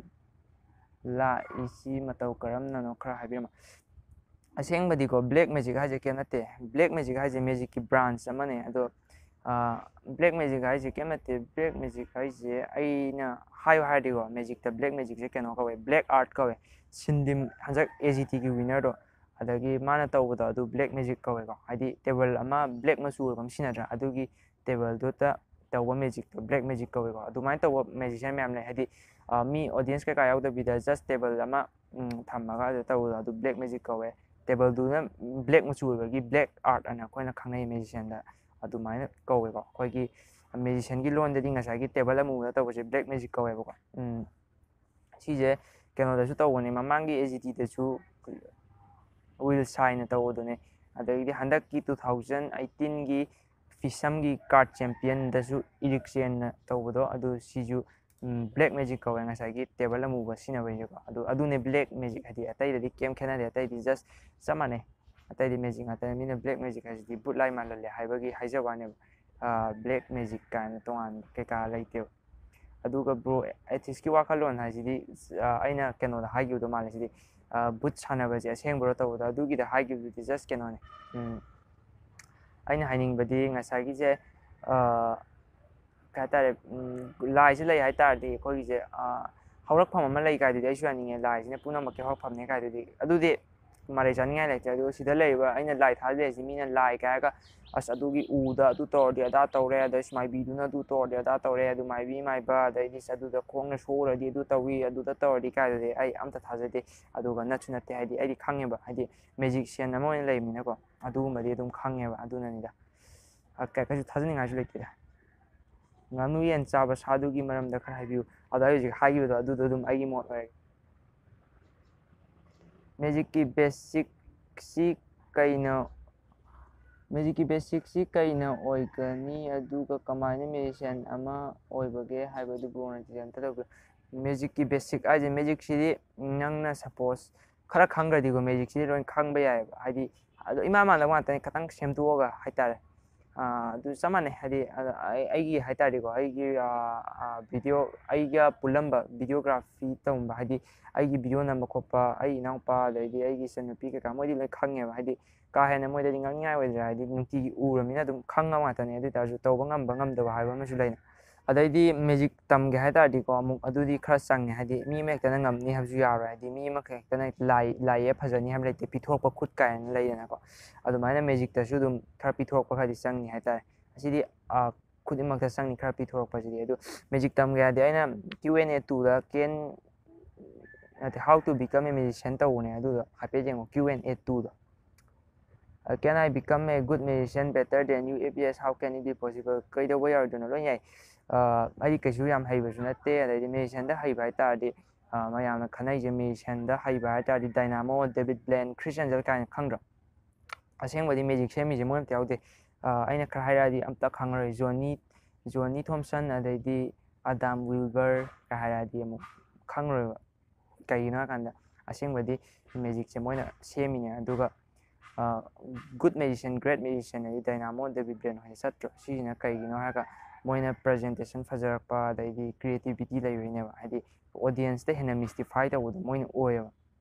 ꯂꯥꯛꯏꯁꯤ ꯃꯇꯧ ꯀꯔꯝꯅꯅꯣ ꯈꯔ ꯍꯥꯏꯕꯤꯔꯝꯃꯣ ꯑꯁꯦꯡꯕꯗꯤꯀꯣ ꯕ꯭ꯂꯦꯛ ꯃꯦꯖꯤꯛ ꯍꯥꯏꯁꯦ ꯀꯩꯝ ꯅꯠꯇꯦ ꯕ꯭ꯂꯦꯛ ꯃꯦꯖꯤꯛ ꯍꯥꯏꯁꯦ ꯃꯦꯖꯤꯛꯀꯤ ꯕ꯭ꯔꯥꯟꯁ ꯑꯃꯅꯦ ꯑꯗꯣ ꯕ꯭ꯂꯦꯛ ꯃꯦꯖꯤꯛ ꯍꯥꯏꯁꯦ ꯀꯩꯝ ꯅꯠꯇꯦ ꯕ꯭ꯂꯦꯛ ꯃꯦꯖꯤꯛ ꯍꯥꯏꯁꯦ ꯑꯩꯅ ꯍꯥꯏꯌꯨ ꯍꯥꯏꯔꯗꯤꯀꯣ ꯃꯦꯖꯤꯛꯇ ꯕ꯭ꯂꯦꯛ ꯃꯦꯖꯤꯛꯁꯦ ꯀꯩꯅꯣ ꯀꯧꯋꯦ ꯕ꯭ꯂꯦꯛ ꯑꯥꯔꯠ ꯀꯧꯋꯦ ꯁꯤꯟꯗꯤꯝ ꯍꯟꯗꯛ AGTꯒꯤ ꯋꯤꯟꯅꯔꯗꯣ ꯑꯗꯒꯤ ꯃꯥꯅ ꯇꯧꯕꯗꯣ ꯑꯗꯨ ꯕ꯭ꯂꯦꯛ ꯃꯦꯖꯤꯛ ꯀꯧꯋꯦꯀꯣ ꯍꯥꯏꯗꯤ ꯇꯦꯕꯜ ꯑꯃ ꯕ꯭ꯂꯦꯛ ꯃꯆꯨ ꯑꯣꯏꯕ ꯑꯃ ꯁꯤꯖꯤꯟꯅꯗ꯭ꯔꯥ ꯑꯗꯨꯒꯤ ꯇꯦꯕꯜꯗꯨꯗ ꯇꯧꯕ ꯃꯦꯖꯤꯛꯇꯣ ꯕ꯭ꯂꯦꯛ ꯃꯦꯖꯤꯛ ꯀꯧꯋꯦꯀꯣ ꯑꯗꯨꯃꯥꯏꯅ ꯇꯧꯕ ꯃꯦꯖꯤꯁꯤꯌꯟ ꯃꯌꯥꯝ ꯂꯩ ꯍꯥꯏꯗꯤ ꯃꯤ ꯑꯣꯗꯤꯌꯟꯁ ꯀꯩꯀꯥ ꯌꯥꯎꯗꯕꯤꯗ ꯖꯁ ꯇꯦꯕꯜ ꯑꯃ ꯊꯝꯃꯒ ꯑꯗꯨ ꯇꯧꯕꯗꯣ ꯑꯗꯨ ꯕ꯭ꯂꯦꯛ ꯃꯦꯖꯤꯛ ꯀꯧꯋꯦ ꯇꯦꯕꯜꯗꯨꯅ ꯕ꯭ꯂꯦꯛ ꯃꯆꯨ ꯑꯣꯏꯕꯒꯤ ꯕ꯭ꯂꯦꯛ ꯑꯥꯔꯠ ꯑꯅ ꯑꯩꯈꯣꯏꯅ ꯈꯪꯅꯩ ꯃꯦꯖꯤꯁꯤꯌꯟꯗ ꯑꯗꯨꯃꯥꯏꯅ ꯀꯧꯋꯦꯀꯣ ꯑꯩꯈꯣꯏꯒꯤ ꯃꯦꯖꯤꯁꯤꯌꯟꯒꯤ ꯂꯣꯟꯗꯗꯤ ꯉꯁꯥꯏꯒꯤ ꯇꯦꯕꯜ ꯑꯃꯨꯕꯗ ꯇꯧꯕꯁꯦ ꯕ꯭ꯂꯦꯛ ꯃꯦꯖꯤꯛ ꯀꯧꯋꯦꯕꯀꯣ ꯁꯤꯁꯦ ꯀꯩꯅꯣꯗꯁꯨ ꯇꯧꯕꯅꯦ ꯃꯃꯥꯡꯒꯤ AGTꯗꯁꯨ will sign tꯧꯕꯗꯨꯅꯦ ꯑꯗꯒꯤꯗꯤ ꯍꯟꯗꯛꯀꯤ 2018ꯒꯤ ꯐꯤꯁꯝꯒꯤ ꯀꯥꯔꯠ ꯆꯦꯝꯄꯤꯌꯟꯗꯁꯨ ꯏꯔꯤꯛꯁꯦꯟꯅ ꯇꯧꯕꯗꯣ ꯑꯗꯨ ꯁꯤꯁꯨ ꯕ꯭ꯂꯦꯛ ꯃꯦꯖꯤꯛ ꯀꯧꯋꯦ ꯉꯁꯥꯏꯒꯤ ꯇꯦꯕꯜ ꯑꯃꯨꯕ ꯁꯤꯖꯤꯟꯅꯕꯩꯁꯦꯀꯣ ꯑꯗꯨꯅꯦ ꯕ꯭ꯂꯦꯛ ꯃꯦꯖꯤꯛ ꯍꯥꯏꯗꯤ ꯑꯇꯩꯗꯗꯤ ꯀꯩꯝ ꯈꯦꯠꯅꯗꯦ ꯑꯇꯩꯗꯤ ꯖꯁ ꯆꯞ ꯃꯥꯟꯅꯩ ꯑꯇꯩꯗꯤ ꯃꯦꯖꯤꯛ ꯉꯥꯛꯇꯅꯦ ꯃꯤꯅ ꯕ꯭ꯂꯦꯛ ꯃꯦꯖꯤꯛ ꯍꯥꯏꯁꯤꯗꯤ ꯕꯨꯠ ꯂꯥꯏ ꯃꯥꯜꯍꯜꯂꯦ ꯍꯥꯏꯕꯒꯤ ꯍꯥꯏꯖꯕ ꯋꯥꯅꯦꯕ ꯕ꯭ꯂꯦꯛ ꯃꯦꯖꯤꯛ ꯀꯥꯏꯅ ꯇꯣꯉꯥꯟ ꯀꯩꯀꯥ ꯂꯩꯇꯦꯕ ꯑꯗꯨꯒ ꯕ꯭ꯔꯣ ꯑꯦꯊꯤꯁꯀꯤ ꯋꯥꯈꯜꯂꯣꯟ ꯍꯥꯏꯁꯤꯗꯤ ꯑꯩꯅ ꯀꯩꯅꯣꯗ ꯍꯥꯏꯈꯤꯕꯗꯣ ꯃꯥꯜꯂꯦ ꯁꯤꯗꯤ ꯕꯨꯠ ꯁꯥꯟꯅꯕꯁꯦ ꯑꯁꯦꯡꯕꯔꯣ ꯇꯧꯕꯗꯣ ꯑꯗꯨꯒꯤꯗ ꯍꯥꯏꯈꯤꯕꯗꯨꯗꯤ ꯖꯁ ꯀꯩꯅꯣꯅꯦ ꯑꯩꯅ ꯍꯥꯏꯅꯤꯡꯕꯗꯤ ꯉꯁꯥꯏꯒꯤꯁꯦ ꯀꯩ ꯍꯥꯏꯇꯥꯔꯦ ꯂꯥꯏꯁꯦ ꯂꯩ ꯍꯥꯏꯇꯥꯔꯗꯤ ꯑꯩꯈꯣꯏꯒꯤꯁꯦ ꯍꯧꯔꯛꯐꯝ ꯑꯃ ꯂꯩ ꯀꯥꯏꯗꯨꯗꯤ ꯑꯩꯁꯨ ꯌꯥꯅꯤꯡꯉꯦ ꯂꯥꯏꯁꯤꯅ ꯄꯨꯝꯅꯃꯛꯀꯤ ꯍꯧꯔꯛꯐꯝꯅꯦ ꯀꯥꯏꯗꯨꯗꯤ ꯑꯗꯨꯗꯤ ꯃꯔꯩ ꯆꯥꯅꯤꯡꯉꯥꯏ ꯂꯩꯇꯦ ꯑꯗꯨꯒ ꯁꯤꯗ ꯂꯩꯔꯤꯕ ꯑꯩꯅ ꯂꯥꯏ ꯊꯥꯖꯔꯤꯁꯤ ꯃꯤꯅ ꯂꯥꯏ ꯀꯥꯏ ꯍꯥꯏꯔꯒ ꯑꯁ ꯑꯗꯨꯒꯤ ꯎꯗ ꯑꯗꯨ ꯇꯧꯔꯗꯤ ꯑꯗꯥ ꯇꯧꯔꯦ ꯑꯗꯩ ꯃꯥꯏꯕꯤꯗꯨꯅ ꯑꯗꯨ ꯇꯧꯔꯗꯤ ꯑꯗꯥ ꯇꯧꯔꯦ ꯑꯗꯨ ꯃꯥꯏꯕꯤ ꯃꯥꯏꯕ ꯑꯗꯩꯗꯤ ꯑꯗꯨꯗ ꯈꯣꯡꯅ ꯁꯣꯛꯎꯔꯗꯤ ꯑꯗꯨ ꯇꯧꯏ ꯑꯗꯨꯗ ꯇꯧꯔꯗꯤ ꯀꯥꯏꯗꯨꯗꯤ ꯑꯩ ꯑꯝꯇ ꯊꯥꯖꯗꯦ ꯑꯗꯨꯒ ꯅꯠꯁꯨ ꯅꯠꯇꯦ ꯍꯥꯏꯗꯤ ꯑꯩꯗꯤ ꯈꯪꯉꯦꯕ ꯍꯥꯏꯗꯤ ꯃꯦꯖꯤꯛꯁꯤꯌꯟ ꯑꯃ ꯑꯣꯏꯅ ꯂꯩꯕꯅꯤꯅꯀꯣ ꯑꯗꯨꯒꯨꯝꯕꯗꯤ ꯑꯗꯨꯝ ꯈꯪꯉꯦꯕ ꯑꯗꯨꯅꯅꯤꯗ ꯀꯩꯁꯨ ꯊꯥꯖꯅꯤꯡꯉꯥꯏꯁꯨ ꯂꯩꯇꯦꯗ ꯉꯥꯅꯨ ꯌꯦꯟ ꯆꯥꯕ ꯁꯥꯗꯨꯒꯤ ꯃꯔꯝꯗ ꯈꯔ ꯍꯥꯏꯕꯤꯌꯨ ꯑꯗꯣ ꯑꯩ ꯍꯧꯖꯤꯛ ꯍꯥꯏꯈꯤꯕꯗꯣ ꯑꯗꯨꯗꯣ ꯑꯗꯨꯝ ꯑꯩꯒꯤ ꯃꯣꯠ ꯑꯣꯏꯔꯦ ꯃꯦꯖꯤꯛꯀꯤ ꯕꯦꯁꯤꯛꯁꯤ ꯀꯩꯅꯣ ꯃꯦꯖꯤꯛꯀꯤ ꯕꯦꯁꯤꯛꯁꯤ ꯀꯩꯅ ꯑꯣꯏꯒꯅꯤ ꯑꯗꯨꯒ ꯀꯃꯥꯏꯅ ꯃꯦꯖꯤꯁꯤꯌꯟ ꯑꯃ ꯑꯣꯏꯕꯒꯦ ꯍꯥꯏꯕꯗꯨ ꯕ꯭ꯔꯣꯅ ꯑꯝꯇ ꯇꯧꯕꯤꯌꯨ ꯃꯦꯖꯤꯛꯀꯤ ꯕꯦꯁꯤꯛ ꯍꯥꯏꯁꯦ ꯃꯦꯖꯤꯛꯁꯤꯗꯤ ꯅꯪꯅ ꯁꯄꯣꯁ ꯈꯔ ꯈꯪꯈ꯭ꯔꯗꯤꯀꯣ ꯃꯦꯖꯤꯛꯁꯤꯗꯤ ꯂꯣꯏ ꯈꯪꯕ ꯌꯥꯏꯑꯕ ꯍꯥꯏꯗꯤ ꯑꯗꯣ ꯏꯃꯥꯟ ꯃꯥꯟꯅꯕ ꯉꯥꯛꯇꯅꯤ ꯈꯤꯇꯪ ꯁꯦꯝꯗꯣꯛꯑꯒ ꯍꯥꯏꯇꯥꯔꯦ ꯑꯗꯨ ꯆꯞ ꯃꯥꯟꯅꯩ ꯍꯥꯏꯗꯤ ꯑꯩꯒꯤ ꯍꯥꯏꯇꯥꯔꯦꯀꯣ ꯑꯩꯒꯤ ꯚꯤꯗꯤꯑꯣ ꯑꯩꯒ ꯄꯨꯜꯂꯝꯕ ꯚꯤꯗꯤꯑꯣꯒ꯭ꯔꯥꯐꯤ ꯇꯧꯕ ꯍꯥꯏꯗꯤ ꯑꯩꯒꯤ ꯚꯤꯗꯤꯑꯣ ꯅꯝꯕ ꯈꯣꯠꯄ ꯑꯩ ꯏꯅꯥꯎꯄꯥ ꯑꯗꯩꯗꯤ ꯑꯩꯒꯤ ꯏꯆꯟꯅꯨꯄꯤ ꯀꯩꯀꯥ ꯃꯣꯏꯗꯤ ꯂꯣꯏ ꯈꯪꯉꯦꯕ ꯍꯥꯏꯗꯤ ꯀꯥ ꯍꯦꯟꯅ ꯃꯣꯏꯗꯗꯤ ꯉꯥꯡꯅꯤꯡꯉꯥꯏ ꯑꯣꯏꯗ꯭ꯔꯥ ꯍꯥꯏꯗꯤ ꯅꯨꯡꯇꯤꯒꯤ ꯎꯔꯕꯅꯤꯅ ꯑꯗꯨꯝ ꯈꯪꯉꯕ ꯉꯥꯛꯇꯅꯦ ꯑꯗꯨ ꯑꯣꯏꯇꯥꯔꯁꯨ ꯇꯧꯕ ꯉꯝꯕ ꯉꯝꯗꯕ ꯍꯥꯏꯕ ꯑꯃꯁꯨ ꯂꯩꯅ ꯑꯗꯩꯗꯤ ꯃꯦꯖꯤꯛ ꯇꯝꯒꯦ ꯍꯥꯏ ꯇꯥꯔꯗꯤꯀꯣ ꯑꯃꯨꯛ ꯑꯗꯨꯗꯤ ꯈꯔ ꯆꯪꯉꯦ ꯍꯥꯏꯗꯤ ꯃꯤ ꯑꯃ ꯍꯦꯛꯇꯅ ꯉꯝꯅꯤ ꯍꯥꯏꯕꯁꯨ ꯌꯥꯔꯣꯏ ꯍꯥꯏꯗꯤ ꯃꯤ ꯑꯃ ꯍꯦꯛꯇꯅ ꯂꯥꯏ ꯐꯖꯅꯤ ꯍꯥꯏꯕ ꯂꯩꯇꯦ ꯄꯤꯊꯣꯔꯛꯄ ꯈꯨꯠ ꯀꯥꯏꯅ ꯂꯩꯗꯅꯀꯣ ꯑꯗꯨꯃꯥꯏꯅ ꯃꯦꯖꯤꯛꯇꯁꯨ ꯑꯗꯨꯝ ꯈꯔ ꯄꯤꯊꯣꯔꯛꯄ ꯈꯔꯗꯤ ꯆꯪꯉꯤ ꯍꯥꯏꯇꯥꯔꯦ ꯑꯁꯤꯗꯤ ꯈꯨꯗꯤꯡꯃꯛꯇ ꯆꯪꯉꯤ ꯈꯔ ꯄꯤꯊꯣꯔꯛꯄꯁꯤꯗꯤ ꯑꯗꯨ ꯃꯦꯖꯤꯛ ꯇꯝꯒꯦ ꯍꯥꯏꯔꯗꯤ ꯑꯩꯅ QnA 2ꯗ how to become a magician ꯇꯧꯕꯅꯦ ꯑꯗꯨꯗꯣ ꯍꯥꯏꯐꯦꯠ ꯌꯦꯡꯉꯣ QnA 2ꯗꯣ Can I become a good magician better than you? If yes, how can it be possible? ꯀꯩꯗꯧꯕ ꯌꯥꯔꯣꯏꯗꯣꯏꯅꯣ ꯂꯣꯏ ꯌꯥꯏ ꯑꯩ ꯀꯩꯁꯨ ꯌꯥꯝ ꯍꯩꯕꯁꯨ ꯅꯠꯇꯦ ꯑꯗꯩꯗꯤ ꯃꯦꯖꯤꯁꯤꯌꯟꯗ ꯍꯩꯕ ꯍꯥꯏꯇꯥꯔꯗꯤ ꯃꯌꯥꯝꯅ ꯈꯟꯅꯩꯁꯦ ꯃꯦꯖꯤꯁꯤꯌꯟꯗ ꯍꯩꯕ ꯍꯥꯏꯇꯥꯔꯗꯤ ꯗꯥꯏꯅꯥꯃꯣ ꯗꯦꯕꯤꯠ ꯕ꯭ꯂꯦꯟ ꯈ꯭ꯔꯤꯁ ꯑꯦꯟꯖꯦꯜ ꯀꯥꯏꯅ ꯈꯪꯗ꯭ꯔꯣ ꯑꯁꯦꯡꯕꯗꯤ ꯃꯦꯖꯤꯛ ꯁꯦꯝꯃꯤꯁꯦ ꯃꯣꯏ ꯑꯝꯇ ꯌꯥꯎꯗꯦ ꯑꯩꯅ ꯈꯔ ꯍꯥꯏꯔꯛꯑꯗꯤ ꯑꯝꯇ ꯈꯪꯉꯔꯣꯏ ꯖꯣꯅꯤ ꯊꯣꯝꯁꯟ ꯑꯗꯩꯗꯤ ꯑꯗꯥꯝ ꯋꯤꯜꯕꯔ ꯀ ꯍꯥꯏꯔꯛꯑꯗꯤ ꯑꯃꯨꯛ ꯈꯪꯉꯔꯣꯏꯕ ꯀꯩꯒꯤꯅꯣ ꯍꯥꯏꯀꯥꯟꯗ ꯑꯁꯦꯡꯕꯗꯤ ꯃꯦꯖꯤꯛꯁꯦ ꯃꯣꯏꯅ ꯁꯦꯝꯃꯤꯅꯦ ꯑꯗꯨꯒ ꯒꯨꯗ ꯃꯦꯖꯤꯁꯤꯌꯟ ꯒ꯭ꯔꯦꯠ ꯃꯦꯖꯤꯁꯤꯌꯟ ꯍꯥꯏꯗꯤ ꯗꯥꯏꯅꯥꯃꯣ ꯗꯦꯕꯤꯠ ꯕ꯭ꯂꯦꯟ ꯍꯣꯏ ꯆꯠꯇ꯭ꯔꯣ ꯁꯤꯁꯤꯅ ꯀꯩꯒꯤꯅꯣ ꯍꯥꯏꯔꯒ ꯃꯣꯏꯅ ꯄ꯭ꯔꯖꯦꯟꯇꯦꯁꯟ ꯐꯖꯔꯛꯄ ꯑꯗꯩꯗꯤ ꯀ꯭ꯔꯤꯌꯦꯇꯤꯕꯤꯇꯤ ꯂꯩꯕꯩꯅꯦꯕ ꯍꯥꯏꯗꯤ ꯑꯣꯗꯤꯌꯦꯟꯁꯇ ꯍꯦꯟꯅ ꯃꯤꯁꯇꯤꯐꯥꯏ ꯇꯧꯕꯗꯣ ꯃꯣꯏꯅ ꯑꯣꯏꯌꯦꯕ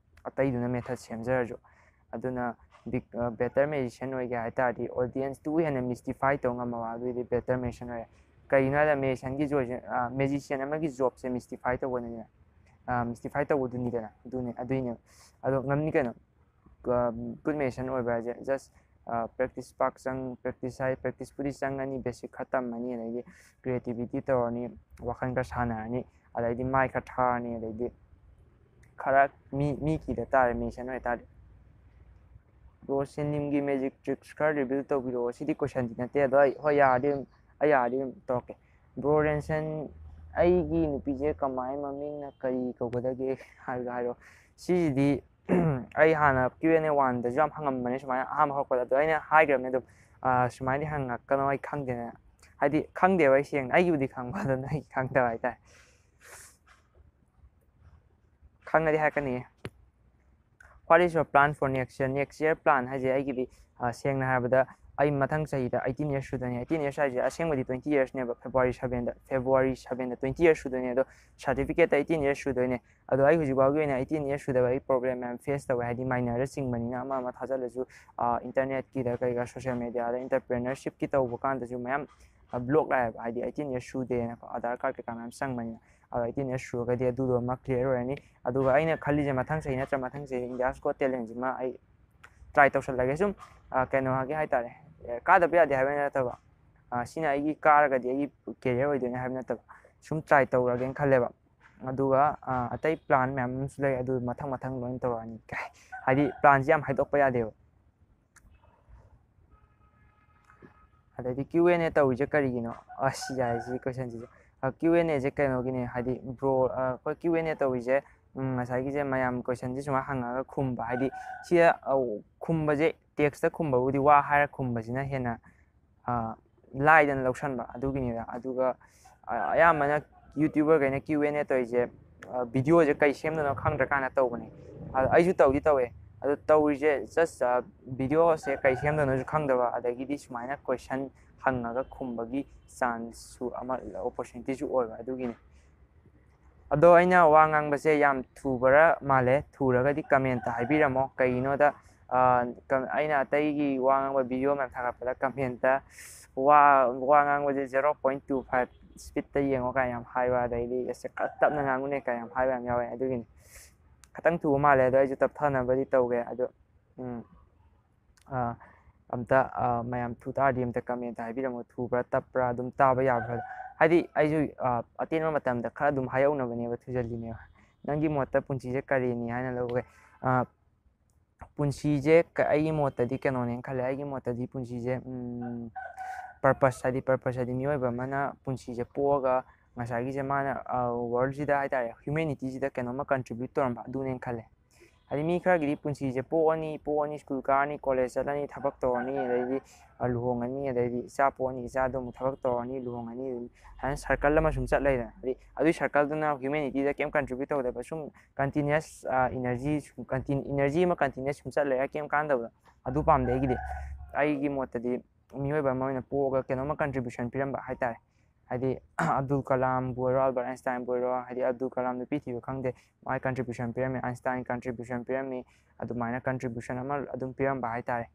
ꯑꯇꯩꯗꯨꯅ ꯃꯦꯊꯠ ꯁꯦꯝꯖꯔꯁꯨ ꯑꯗꯨꯅ ꯕꯦꯇꯔ ꯃꯦꯖꯤꯁꯤꯌꯟ ꯑꯣꯏꯒꯦ ꯍꯥꯏꯇꯥꯔꯗꯤ ꯑꯣꯗꯤꯌꯦꯟꯁꯇꯨ ꯍꯦꯟꯅ ꯃꯤꯁꯇꯤꯐꯥꯏ ꯇꯧ ꯉꯝꯃꯕ ꯑꯗꯨꯏꯗꯤ ꯕꯦꯇꯔ ꯃꯦꯖꯤꯁꯤꯌꯟ ꯑꯣꯏꯔꯦ ꯀꯩꯒꯤꯅꯣ ꯍꯥꯏꯕꯗ ꯃꯦꯖꯤꯁꯤꯌꯟꯒꯤ ꯖꯣꯏꯁꯦ ꯃꯦꯖꯤꯁꯤꯌꯟ ꯑꯃꯒꯤ ꯖꯣꯕꯁꯦ ꯃꯤꯁꯇꯤꯐꯥꯏ ꯇꯧꯕꯅꯤꯅ ꯃꯤꯁꯇꯤꯐꯥꯏ ꯇꯧꯕꯗꯨꯅꯤꯗꯅ ꯑꯗꯨꯏꯅꯦꯕ ꯑꯗꯣ ꯉꯝꯅꯤ ꯀꯩꯅꯣ ꯒꯨꯗ ꯃꯦꯖꯤꯁꯤꯌꯟ ꯑꯣꯏꯕ ꯍꯥꯏꯁꯦ ꯖꯁ ꯄ꯭ꯔꯦꯛꯇꯤꯁ ꯄ꯭ꯔꯦꯛꯇꯤꯁꯄꯨꯗꯤ ꯆꯪꯉꯅꯤ ꯕꯦꯁꯤꯛ ꯈꯔ ꯇꯝꯃꯅꯤ ꯑꯗꯩꯗꯤ ꯀ꯭ꯔꯤꯌꯦꯇꯤꯕꯤꯇꯤ ꯇꯧꯔꯅꯤ ꯋꯥꯈꯜ ꯈꯔ ꯁꯥꯟꯅꯔꯅꯤ ꯑꯗꯩꯗꯤ ꯃꯥꯏ ꯈꯔ ꯊꯥꯔꯅꯤ ꯑꯗꯩꯗꯤ ꯈꯔ ꯃꯤ ꯀꯤꯗ ꯇꯥꯔꯦ ꯃꯦꯖꯤꯁꯤꯌꯟ ꯑꯣꯏꯇꯥꯔꯗꯤ ꯕ꯭ꯔꯣ ꯁꯤꯟꯅꯤꯝꯒꯤ ꯃꯦꯖꯤꯛ ꯇ꯭ꯔꯤꯛꯁ ꯈꯔ ꯔꯤꯚꯤꯜ ꯇꯧꯕꯤꯔꯛꯑꯣ ꯁꯤꯗꯤ ꯀꯣꯏꯁꯟꯗꯤ ꯅꯠꯇꯦ ꯑꯗꯣ ꯑꯩ ꯍꯣꯏ ꯌꯥꯔꯗꯤ ꯑꯗꯨꯝ ꯇꯧꯔꯛꯀꯦ ꯕ꯭ꯔꯣ ꯔꯦꯟꯁꯟ ꯑꯩꯒꯤ ꯅꯨꯄꯤꯁꯦ ꯀꯃꯥꯏ ꯃꯃꯤꯡꯅ ꯀꯔꯤ ꯀꯧꯒꯗꯒꯦ ꯍꯥꯏꯔꯣ ꯁꯤꯁꯤꯗꯤ ꯑꯩ ꯍꯥꯟꯅ QnA 1ꯗꯁꯨ ꯌꯥꯝ ꯍꯪꯉꯝꯕꯅꯦ ꯁꯨꯃꯥꯏꯅ ꯑꯍꯥꯟꯕ ꯍꯧꯔꯛꯄꯗ ꯑꯗꯣ ꯑꯩꯅ ꯍꯥꯏꯈ꯭ꯔꯕꯅꯦ ꯑꯗꯨꯝ ꯁꯨꯃꯥꯏꯅꯗꯤ ꯍꯪꯉꯛꯀꯅꯣ ꯑꯩ ꯈꯪꯗꯦꯅ ꯍꯥꯏꯗꯤ ꯈꯪꯗꯦꯕ ꯑꯩ ꯁꯦꯡꯅ ꯑꯩꯒꯤꯕꯨꯗꯤ ꯈꯪꯕ ꯑꯗꯨꯅ ꯑꯩ ꯈꯪꯗꯕ ꯍꯥꯏꯇꯥꯔꯦ ꯈꯪꯉꯗꯤ ꯍꯥꯏꯔꯛꯀꯅꯤꯌꯦ What is your plan for next year? Next year plan ꯍꯥꯏꯁꯦ ꯑꯩꯒꯤꯗꯤ ꯁꯦꯡꯅ ꯍꯥꯏꯔꯕꯗ ꯑꯩ ꯃꯊꯪ ꯆꯍꯤꯗ 18 years ꯁꯨꯗꯣꯏꯅꯦ 18 years ꯍꯥꯏꯁꯦ ꯑꯁꯦꯡꯕꯗꯤ 20 yearsꯅꯦꯕ February 7ꯗ 20 years ꯁꯨꯗꯣꯏꯅꯦ ꯑꯗꯣ ꯁꯥꯔꯇꯤꯐꯤꯀꯦꯠꯇ 18 years ꯁꯨꯗꯣꯏꯅꯦ ꯑꯗꯣ ꯑꯩ ꯍꯧꯖꯤꯛꯐꯥꯎꯒꯤ ꯑꯣꯏꯅ 18 years ꯁꯨꯗꯕ ꯑꯩ ꯄ꯭ꯔꯣꯕ꯭ꯂꯦꯝ ꯃꯌꯥꯝ ꯐꯦꯁ ꯇꯧꯋꯦ ꯍꯥꯏꯗꯤ ꯃꯥꯏꯅꯔꯗ ꯆꯤꯡꯕꯅꯤꯅ ꯑꯃ ꯊꯥꯖꯤꯜꯂꯁꯨ ꯏꯟꯇꯔꯅꯦꯠꯀꯤꯗ ꯀꯩꯀꯥ ꯁꯣꯁꯤꯌꯦꯜ ꯃꯦꯗꯤꯌꯥꯗ ꯏꯟꯇꯔꯄ꯭ꯔꯦꯅꯔꯁꯤꯞꯀꯤ ꯇꯧꯕ ꯀꯥꯟꯗꯁꯨ ꯃꯌꯥꯝ ꯕ꯭ꯂꯣꯛ ꯂꯥꯛꯑꯦꯕ ꯍꯥꯏꯗꯤ 18 years ꯁꯨꯗꯦꯅꯀꯣ ꯑꯙꯥꯔ ꯀꯥꯔꯗ ꯀꯩꯀꯥ ꯃꯌꯥꯝ ꯆꯪꯕꯅꯤꯅ ꯑꯗꯣ 18 years ꯁꯨꯔꯒꯗꯤ ꯑꯗꯨꯗꯣ ꯑꯃ ꯀ꯭ꯂꯤꯌꯔ ꯑꯣꯏꯔꯅꯤ ꯑꯗꯨꯒ ꯑꯩꯅ ꯈꯜꯂꯤꯁꯦ ꯃꯊꯪ ꯆꯍꯤ ꯅꯠꯇ꯭ꯔ ꯃꯊꯪ ꯆꯍꯤ ꯏꯟꯗꯤꯌꯥꯁ ꯒꯣꯠ ꯇꯦꯂꯦꯟꯁꯤꯃ ꯑꯩ ꯇ꯭ꯔꯥꯏ ꯇꯧꯁꯜꯂꯒꯦ ꯁꯨꯝ ꯀꯩꯅꯣ ꯍꯥꯏꯒꯦ ꯍꯥꯏꯇꯥꯔꯦ ꯀꯥꯗꯕ ꯌꯥꯗꯦ ꯍꯥꯏꯕ ꯅꯠꯇꯕ ꯁꯤꯅ ꯑꯩꯒꯤ ꯀꯥꯔꯒꯗꯤ ꯑꯩꯒꯤ ꯀꯦꯔꯤꯌꯔ ꯑꯣꯏꯗꯣꯏꯅꯦ ꯍꯥꯏꯕ ꯅꯠꯇꯕ ꯁꯨꯝ ꯇ꯭ꯔꯥꯏ ꯇꯧꯔꯒꯦꯅ ꯈꯜꯂꯦꯕ ꯑꯗꯨꯒ ꯑꯇꯩ ꯄ꯭ꯂꯥꯟ ꯃꯌꯥꯝ ꯑꯃꯁꯨ ꯂꯩ ꯑꯗꯨ ꯃꯊꯪ ꯂꯣꯏꯅ ꯇꯧꯔꯛꯑꯅꯤ ꯍꯥꯏꯗꯤ ꯄ꯭ꯂꯥꯟꯁꯦ ꯌꯥꯝ ꯍꯥꯏꯗꯣꯛꯄ ꯌꯥꯗꯦꯕ ꯑꯗꯩꯗꯤ QnA ꯇꯧꯔꯤꯁꯦ ꯀꯔꯤꯒꯤꯅꯣ ꯑꯁ ꯌꯥꯏ ꯁꯤ ꯀꯣꯏꯁꯟꯁꯤꯁꯦ QnAꯁꯦ ꯀꯩꯅꯣꯒꯤꯅꯦ ꯍꯥꯏꯗꯤ ꯕ꯭ꯔꯣ ꯑꯩꯈꯣꯏ QnA ꯇꯧꯔꯤꯁꯦ ꯉꯁꯥꯏꯒꯤꯁꯦ ꯃꯌꯥꯝ ꯀꯣꯏꯁꯟꯁꯦ ꯁꯨꯃꯥꯏꯅ ꯍꯪꯉꯒ ꯈꯨꯝꯕ ꯍꯥꯏꯗꯤ ꯁꯤꯗ ꯈꯨꯝꯕꯁꯦ ꯇꯦꯛꯁꯇ ꯈꯨꯝꯕꯕꯨꯗꯤ ꯋꯥ ꯍꯥꯏꯔ ꯈꯨꯝꯕꯁꯤꯅ ꯍꯦꯟꯅ ꯂꯥꯏꯗꯅ ꯂꯧꯁꯟꯕ ꯑꯗꯨꯒꯤꯅꯤꯗ ꯑꯗꯨꯒ ꯑꯌꯥꯝꯕꯅ ꯌꯨꯇ꯭ꯌꯨꯕꯔꯈꯩꯅ QnA ꯇꯧꯔꯤꯁꯦ ꯚꯤꯗꯤꯑꯣꯁꯦ ꯀꯩ ꯁꯦꯝꯗꯣꯏꯅꯣ ꯈꯪꯗ꯭ꯔꯀꯥꯟꯗ ꯇꯧꯕꯅꯦ ꯑꯩꯁꯨ ꯇꯧꯋꯦ ꯑꯗꯨ ꯇꯧꯔꯤꯁꯦ ꯖꯁ ꯚꯤꯗꯤꯑꯣꯁꯦ ꯀꯩ ꯁꯦꯝꯗꯣꯏꯅꯣꯁꯨ ꯈꯪꯗꯕ ꯑꯗꯒꯤꯗꯤ ꯁꯨꯃꯥꯏꯅ ꯀꯣꯏꯁꯟ ꯍꯪꯉꯒ ꯈꯨꯝꯕꯒꯤ ꯆꯥꯟꯁꯁꯨ ꯑꯃ ꯑꯣꯄꯣꯔꯆꯨꯅꯤꯇꯤꯁꯨ ꯑꯣꯏꯕ ꯑꯗꯨꯒꯤꯅꯤ ꯑꯗꯣ ꯑꯩꯅ ꯋꯥ ꯉꯥꯡꯕꯁꯦ ꯌꯥꯝ ꯊꯨꯕꯔ ꯃꯥꯜꯂꯦ ꯊꯨꯔꯒꯗꯤ ꯀꯃꯦꯟꯇ ꯍꯥꯏꯕꯤꯔꯝꯃꯣ ꯀꯩꯒꯤꯅꯣꯗ ꯑꯩꯅ ꯑꯇꯩꯒꯤ ꯋꯥ ꯉꯥꯡꯕ ꯚꯤꯗꯤꯑꯣ ꯃꯌꯥꯝ ꯊꯥꯒꯠꯄꯗ ꯀꯃꯦꯟꯇ ꯋꯥ ꯉꯥꯡꯕꯁꯦ 0.25 ꯁ꯭ꯄꯤꯠꯇ ꯌꯦꯡꯉꯣ ꯀꯥꯏ ꯌꯥꯝ ꯍꯥꯏꯕ ꯑꯗꯩꯗꯤ ꯈꯔ ꯇꯞꯅ ꯉꯥꯡꯉꯨꯅꯦ ꯀꯥꯏ ꯌꯥꯝ ꯍꯥꯏꯕ ꯌꯥꯝ ꯌꯥꯎꯋꯦ ꯑꯗꯨꯒꯤꯅꯤ ꯈꯤꯇꯪ ꯊꯨꯕ ꯃꯥꯜꯂꯦ ꯑꯗꯣ ꯑꯩꯁꯨ ꯇꯞꯊꯅꯕꯗꯤ ꯇꯧꯒꯦ ꯑꯗꯣ ꯑꯝꯇ ꯃꯌꯥꯝ ꯊꯨ ꯇꯥꯔꯗꯤ ꯑꯝꯇ ꯀꯃꯦꯟꯇ ꯍꯥꯏꯕꯤꯔꯝꯃꯣ ꯊꯨꯕ꯭ꯔꯥ ꯇꯞꯄ꯭ꯔꯥ ꯑꯗꯨꯝ ꯇꯥꯕ ꯌꯥꯕ꯭ꯔꯥ ꯍꯥꯏꯗꯤ ꯑꯩꯁꯨ ꯑꯇꯦꯟꯕ ꯃꯇꯝꯗ ꯈꯔ ꯑꯗꯨꯝ ꯍꯥꯏꯍꯧꯅꯕꯅꯦꯕ ꯊꯨꯖꯜꯂꯤꯅꯦꯕ ꯅꯪꯒꯤ ꯃꯣꯠꯇ ꯄꯨꯟꯁꯤꯁꯦ ꯀꯔꯤꯅꯤ ꯍꯥꯏꯅ ꯂꯧꯒꯦ ꯄꯨꯟꯁꯤꯁꯦ ꯑꯩꯒꯤ ꯃꯣꯠꯇꯗꯤ ꯀꯩꯅꯣꯅꯦꯅ ꯈꯜꯂꯦ ꯑꯩꯒꯤ ꯃꯣꯠꯇꯗꯤ ꯄꯨꯟꯁꯤꯁꯦ ꯄꯔꯄꯁ ꯍꯥꯏꯗꯤ ꯃꯤꯑꯣꯏꯕ ꯑꯃꯅ ꯄꯨꯟꯁꯤꯁꯦ ꯄꯣꯛꯑꯒ ꯉꯁꯥꯏꯒꯤꯁꯦ ꯃꯥꯅ ꯋꯥꯔꯜꯁꯤꯗ ꯍꯥꯏꯇꯥꯔꯦ ꯍ꯭ꯌꯨꯃꯦꯅꯤꯇꯤꯁꯤꯗ ꯀꯩꯅꯣꯝꯃ ꯀꯟꯇ꯭ꯔꯤꯕ꯭ꯌꯨꯠ ꯇꯧꯔꯝꯕ ꯑꯗꯨꯅꯦꯅ ꯈꯜꯂꯦ ꯍꯥꯏꯗꯤ ꯃꯤ ꯈꯔꯒꯤꯗꯤ ꯄꯨꯟꯁꯤꯁꯦ ꯄꯣꯛꯑꯅꯤ ꯁ꯭ꯀꯨꯜ ꯀꯥꯔꯅꯤ ꯀꯣꯂꯦꯖ ꯆꯠꯂꯅꯤ ꯊꯕꯛ ꯇꯧꯔꯅꯤ ꯑꯗꯩꯗꯤ ꯂꯨꯍꯣꯡꯉꯅꯤ ꯑꯗꯩꯗꯤ ꯏꯆꯥ ꯄꯣꯛꯑꯅꯤ ꯏꯆꯥꯗꯣ ꯑꯃꯨꯛ ꯊꯕꯛ ꯇꯧꯔꯅꯤ ꯂꯨꯍꯣꯡꯉꯅꯤ ꯑꯗꯨꯝ ꯍꯥꯏꯅ ꯁꯔꯀꯜ ꯑꯃ ꯁꯨꯝ ꯆꯠꯂꯩꯗꯅ ꯍꯥꯏꯗꯤ ꯑꯗꯨꯒꯤ ꯁꯔꯀꯜꯗꯨꯅ ꯍ꯭ꯌꯨꯃꯦꯅꯤꯇꯤꯗ ꯀꯩꯝ ꯀꯟꯇ꯭ꯔꯤꯕ꯭ꯌꯨꯠ ꯇꯧꯗꯕ ꯁꯨꯝ ꯀꯟꯇꯤꯅ꯭ꯌꯁ ꯏꯅꯔꯖꯤ ꯑꯃ ꯀꯟꯇꯤꯅ꯭ꯌꯁ ꯁꯨꯝ ꯆꯠꯂꯦ ꯀꯩꯝ ꯀꯥꯟꯗꯕꯗꯣ ꯑꯗꯨ ꯄꯥꯝꯗꯦ ꯑꯩꯒꯤ ꯃꯣꯠꯇꯗꯤ ꯃꯤꯑꯣꯏꯕ ꯑꯃ ꯑꯣꯏꯅ ꯄꯣꯛꯑꯒ ꯀꯩꯅꯣꯝꯃ ꯀꯟꯇ꯭ꯔꯤꯕ꯭ꯌꯨꯁꯟ ꯄꯤꯔꯝꯕ ꯍꯥꯏꯇꯥꯔꯦ ꯍꯥꯏꯗꯤ ꯑꯕꯗꯨꯜ ꯀꯂꯥꯝꯕꯨ ꯑꯣꯏꯔꯣ ꯑꯜꯕꯔꯠ ꯑꯥꯏꯟꯁꯇꯥꯏꯟꯕꯨ ꯑꯣꯏꯔꯣ ꯍꯥꯏꯗꯤ ꯑꯕꯗꯨꯜ ꯀꯂꯥꯝ ꯅꯨꯄꯤ ꯊꯤꯕ ꯈꯪꯗꯦ ꯃꯥꯒꯤ ꯀꯟꯇ꯭ꯔꯤꯕ꯭ꯌꯨꯁꯟ ꯄꯤꯔꯝꯃꯤ ꯑꯥꯏꯟꯁꯇꯥꯏꯟ ꯀꯟꯇ꯭ꯔꯤꯕ꯭ꯌꯨꯁꯟ ꯄꯤꯔꯝꯃꯤ ꯑꯗꯨꯃꯥꯏꯅ ꯀꯟꯇ꯭ꯔꯤꯕ꯭ꯌꯨꯁꯟ ꯑꯃ ꯑꯗꯨꯝ ꯄꯤꯔꯝꯕ ꯍꯥꯏꯇꯥꯔꯦ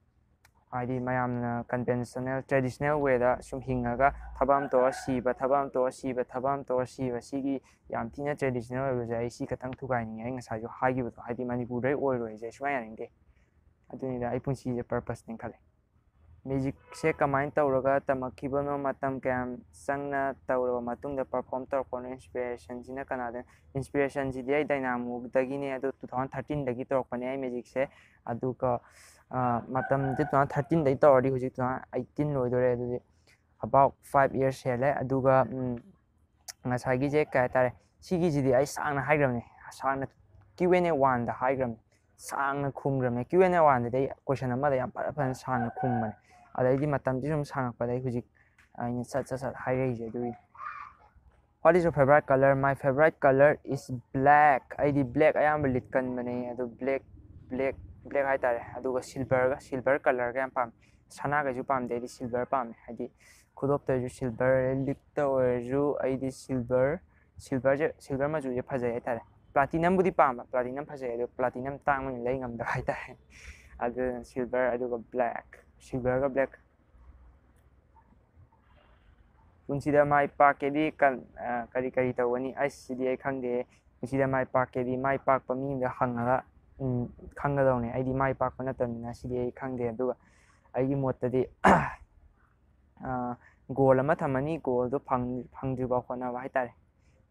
ꯍꯥꯏꯗꯤ ꯃꯌꯥꯝꯅ ꯀꯟꯚꯦꯟꯁꯅꯦꯜ ꯇ꯭ꯔꯦꯗꯤꯁꯅꯦꯜ ꯋꯦꯗ ꯁꯨꯝ ꯍꯤꯡꯉꯒ ꯊꯕꯛ ꯑꯃ ꯇꯧꯔ ꯁꯤꯕ ꯊꯕꯛ ꯑꯃ ꯇꯧꯔ ꯁꯤꯕ ꯊꯕꯛ ꯑꯃ ꯇꯧꯔ ꯁꯤꯕ ꯁꯤꯒꯤ ꯌꯥꯝ ꯊꯤꯅ ꯇ꯭ꯔꯦꯗꯤꯁꯅꯦꯜ ꯑꯣꯏꯕꯁꯦ ꯑꯩ ꯁꯤ ꯈꯛꯇꯪ ꯊꯨꯒꯥꯏꯅꯤꯡꯉꯦ ꯑꯩ ꯉꯁꯥꯏꯁꯨ ꯍꯥꯏꯈꯤꯕꯗꯣ ꯍꯥꯏꯗꯤ ꯃꯅꯤꯄꯨꯔꯗꯩ ꯑꯣꯏꯔꯣꯏꯁꯦ ꯁꯨꯡꯌꯥ ꯌꯥꯅꯤꯡꯗꯦ ꯑꯗꯨꯅꯤꯗ ꯑꯩ ꯄꯨꯟꯁꯤꯁꯦ ꯄꯔꯄꯁꯅꯦ ꯈꯜꯂꯦ ꯃ꯭ꯌꯨꯖꯤꯛꯁꯦ ꯀꯃꯥꯏꯅ ꯇꯧꯔꯒ ꯇꯝꯃꯛꯈꯤꯕꯅꯣ ꯃꯇꯝ ꯀꯌꯥꯝ ꯆꯪꯅ ꯇꯧꯔꯕ ꯃꯇꯨꯡꯗ ꯄꯔꯐꯣꯔꯝ ꯇꯧꯔꯛꯄꯅꯣ ꯏꯟꯁꯄꯤꯔꯦꯁꯟꯁꯤꯅ ꯀꯅꯥꯗ ꯏꯟꯁꯄꯤꯔꯦꯁꯟꯁꯤꯗꯤ ꯑꯩ ꯗꯥꯏꯅꯥꯃꯣꯗꯒꯤꯅꯦ ꯑꯗꯨ 2013ꯗꯒꯤ ꯇꯧꯔꯛꯄꯅꯦ ꯑꯩ ꯃ꯭ꯌꯨꯖꯤꯛꯁꯦ ꯑꯗꯨꯒ ꯃꯇꯝꯁꯦ 2013ꯗꯒꯤ ꯇꯧꯔꯗꯤ ꯍꯧꯖꯤꯛ 2018 ꯂꯣꯏꯗꯣꯔꯦ ꯑꯗꯨꯗꯤ ꯑꯕꯥꯎꯠ 5 years ꯍꯦꯜꯂꯦ ꯑꯗꯨꯒ ꯉꯁꯥꯏꯒꯤꯁꯦ ꯀꯩ ꯍꯥꯏꯇꯥꯔꯦ ꯁꯤꯒꯤꯁꯤꯗꯤ ꯑꯩ ꯁꯥꯡꯅ ꯍꯥꯏꯈ꯭ꯔꯕꯅꯦ ꯁꯥꯡꯅ QnA 1ꯗ ꯍꯥꯏꯈ꯭ꯔꯕꯅꯦ ꯁꯥꯡꯅ ꯈꯨꯝꯈ꯭ꯔꯕꯅꯦ QnA 1ꯗꯗꯤ ꯑꯩ ꯀꯣꯏꯁꯟ ꯑꯃꯗ ꯌꯥꯝ ꯐꯖꯅ ꯁꯥꯡꯅ ꯈꯨꯝꯕꯅꯦ ꯑꯗꯩꯗꯤ ꯃꯇꯝꯁꯤ ꯁꯨꯝ ꯁꯥꯡꯉꯛꯄꯗꯩ ꯍꯧꯖꯤꯛ ꯑꯩꯅ ꯁꯠ ꯍꯥꯏꯔꯛꯏꯁꯦ ꯑꯗꯨꯒꯤ What is your favorite color? My favorite color is black. ꯑꯩꯗꯤ black ꯑꯌꯥꯝꯕ ꯂꯤꯠꯀꯟꯕꯅꯦ ꯑꯗꯨ black ꯍꯥꯏꯇꯥꯔꯦ ꯑꯗꯨꯒ silver colorꯒ ꯌꯥꯝ ꯄꯥꯝꯃꯦ ꯁꯅꯥꯒꯩꯁꯨ ꯄꯥꯝꯗꯦ ꯑꯩꯗꯤ silver ꯄꯥꯝꯃꯦ ꯍꯥꯏꯗꯤ ꯈꯨꯗꯣꯞꯇꯁꯨ silver ꯂꯤꯛꯇ ꯑꯣꯏꯔꯁꯨ ꯑꯩꯗꯤ silver ꯃꯆꯨꯁꯦ ꯐꯖꯩ ꯍꯥꯏꯇꯥꯔꯦ ꯄ꯭ꯂꯥꯇꯤꯅꯝꯕꯨꯗꯤ ꯄꯥꯝꯕ ꯄ꯭ꯂꯥꯇꯤꯅꯝ ꯐꯖꯩ ꯑꯗꯣ ꯄ꯭ꯂꯥꯇꯤꯅꯝ ꯇꯥꯡꯕꯅꯤ ꯂꯩ ꯉꯝꯗꯕ ꯍꯥꯏꯇꯥꯔꯦ ꯑꯗꯨꯅ silver ꯑꯗꯨꯒ silverꯒ black ꯄꯨꯟꯁꯤꯗ ꯃꯥꯏ ꯄꯥꯛꯀꯦꯗꯤ ꯀꯔꯤ ꯇꯧꯒꯅꯤ ꯁꯤꯗꯤ ꯑꯩ ꯈꯪꯗꯦ ꯄꯨꯟꯁꯤꯗ ꯃꯥꯏ ꯄꯥꯛꯀꯦꯗꯤ ꯃꯥꯏ ꯄꯥꯛꯄ ꯃꯤ ꯑꯃꯗ ꯍꯪꯉꯒ ꯈꯪꯒꯗꯧꯅꯦ ꯑꯩꯗꯤ ꯃꯥꯏ ꯄꯥꯛꯄ ꯅꯠꯇꯕꯅꯤꯅ ꯁꯤꯗꯤ ꯑꯩ ꯈꯪꯗꯦ ꯑꯗꯨꯒ ꯑꯩꯒꯤ ꯃꯣꯠꯇꯗꯤ ꯒꯣꯜ ꯑꯃ ꯊꯝꯃꯅꯤ ꯒꯣꯜꯗꯣ ꯐꯪꯗ꯭ꯔꯤꯐꯥꯎ ꯍꯣꯠꯅꯕ ꯍꯥꯏꯇꯥꯔꯦ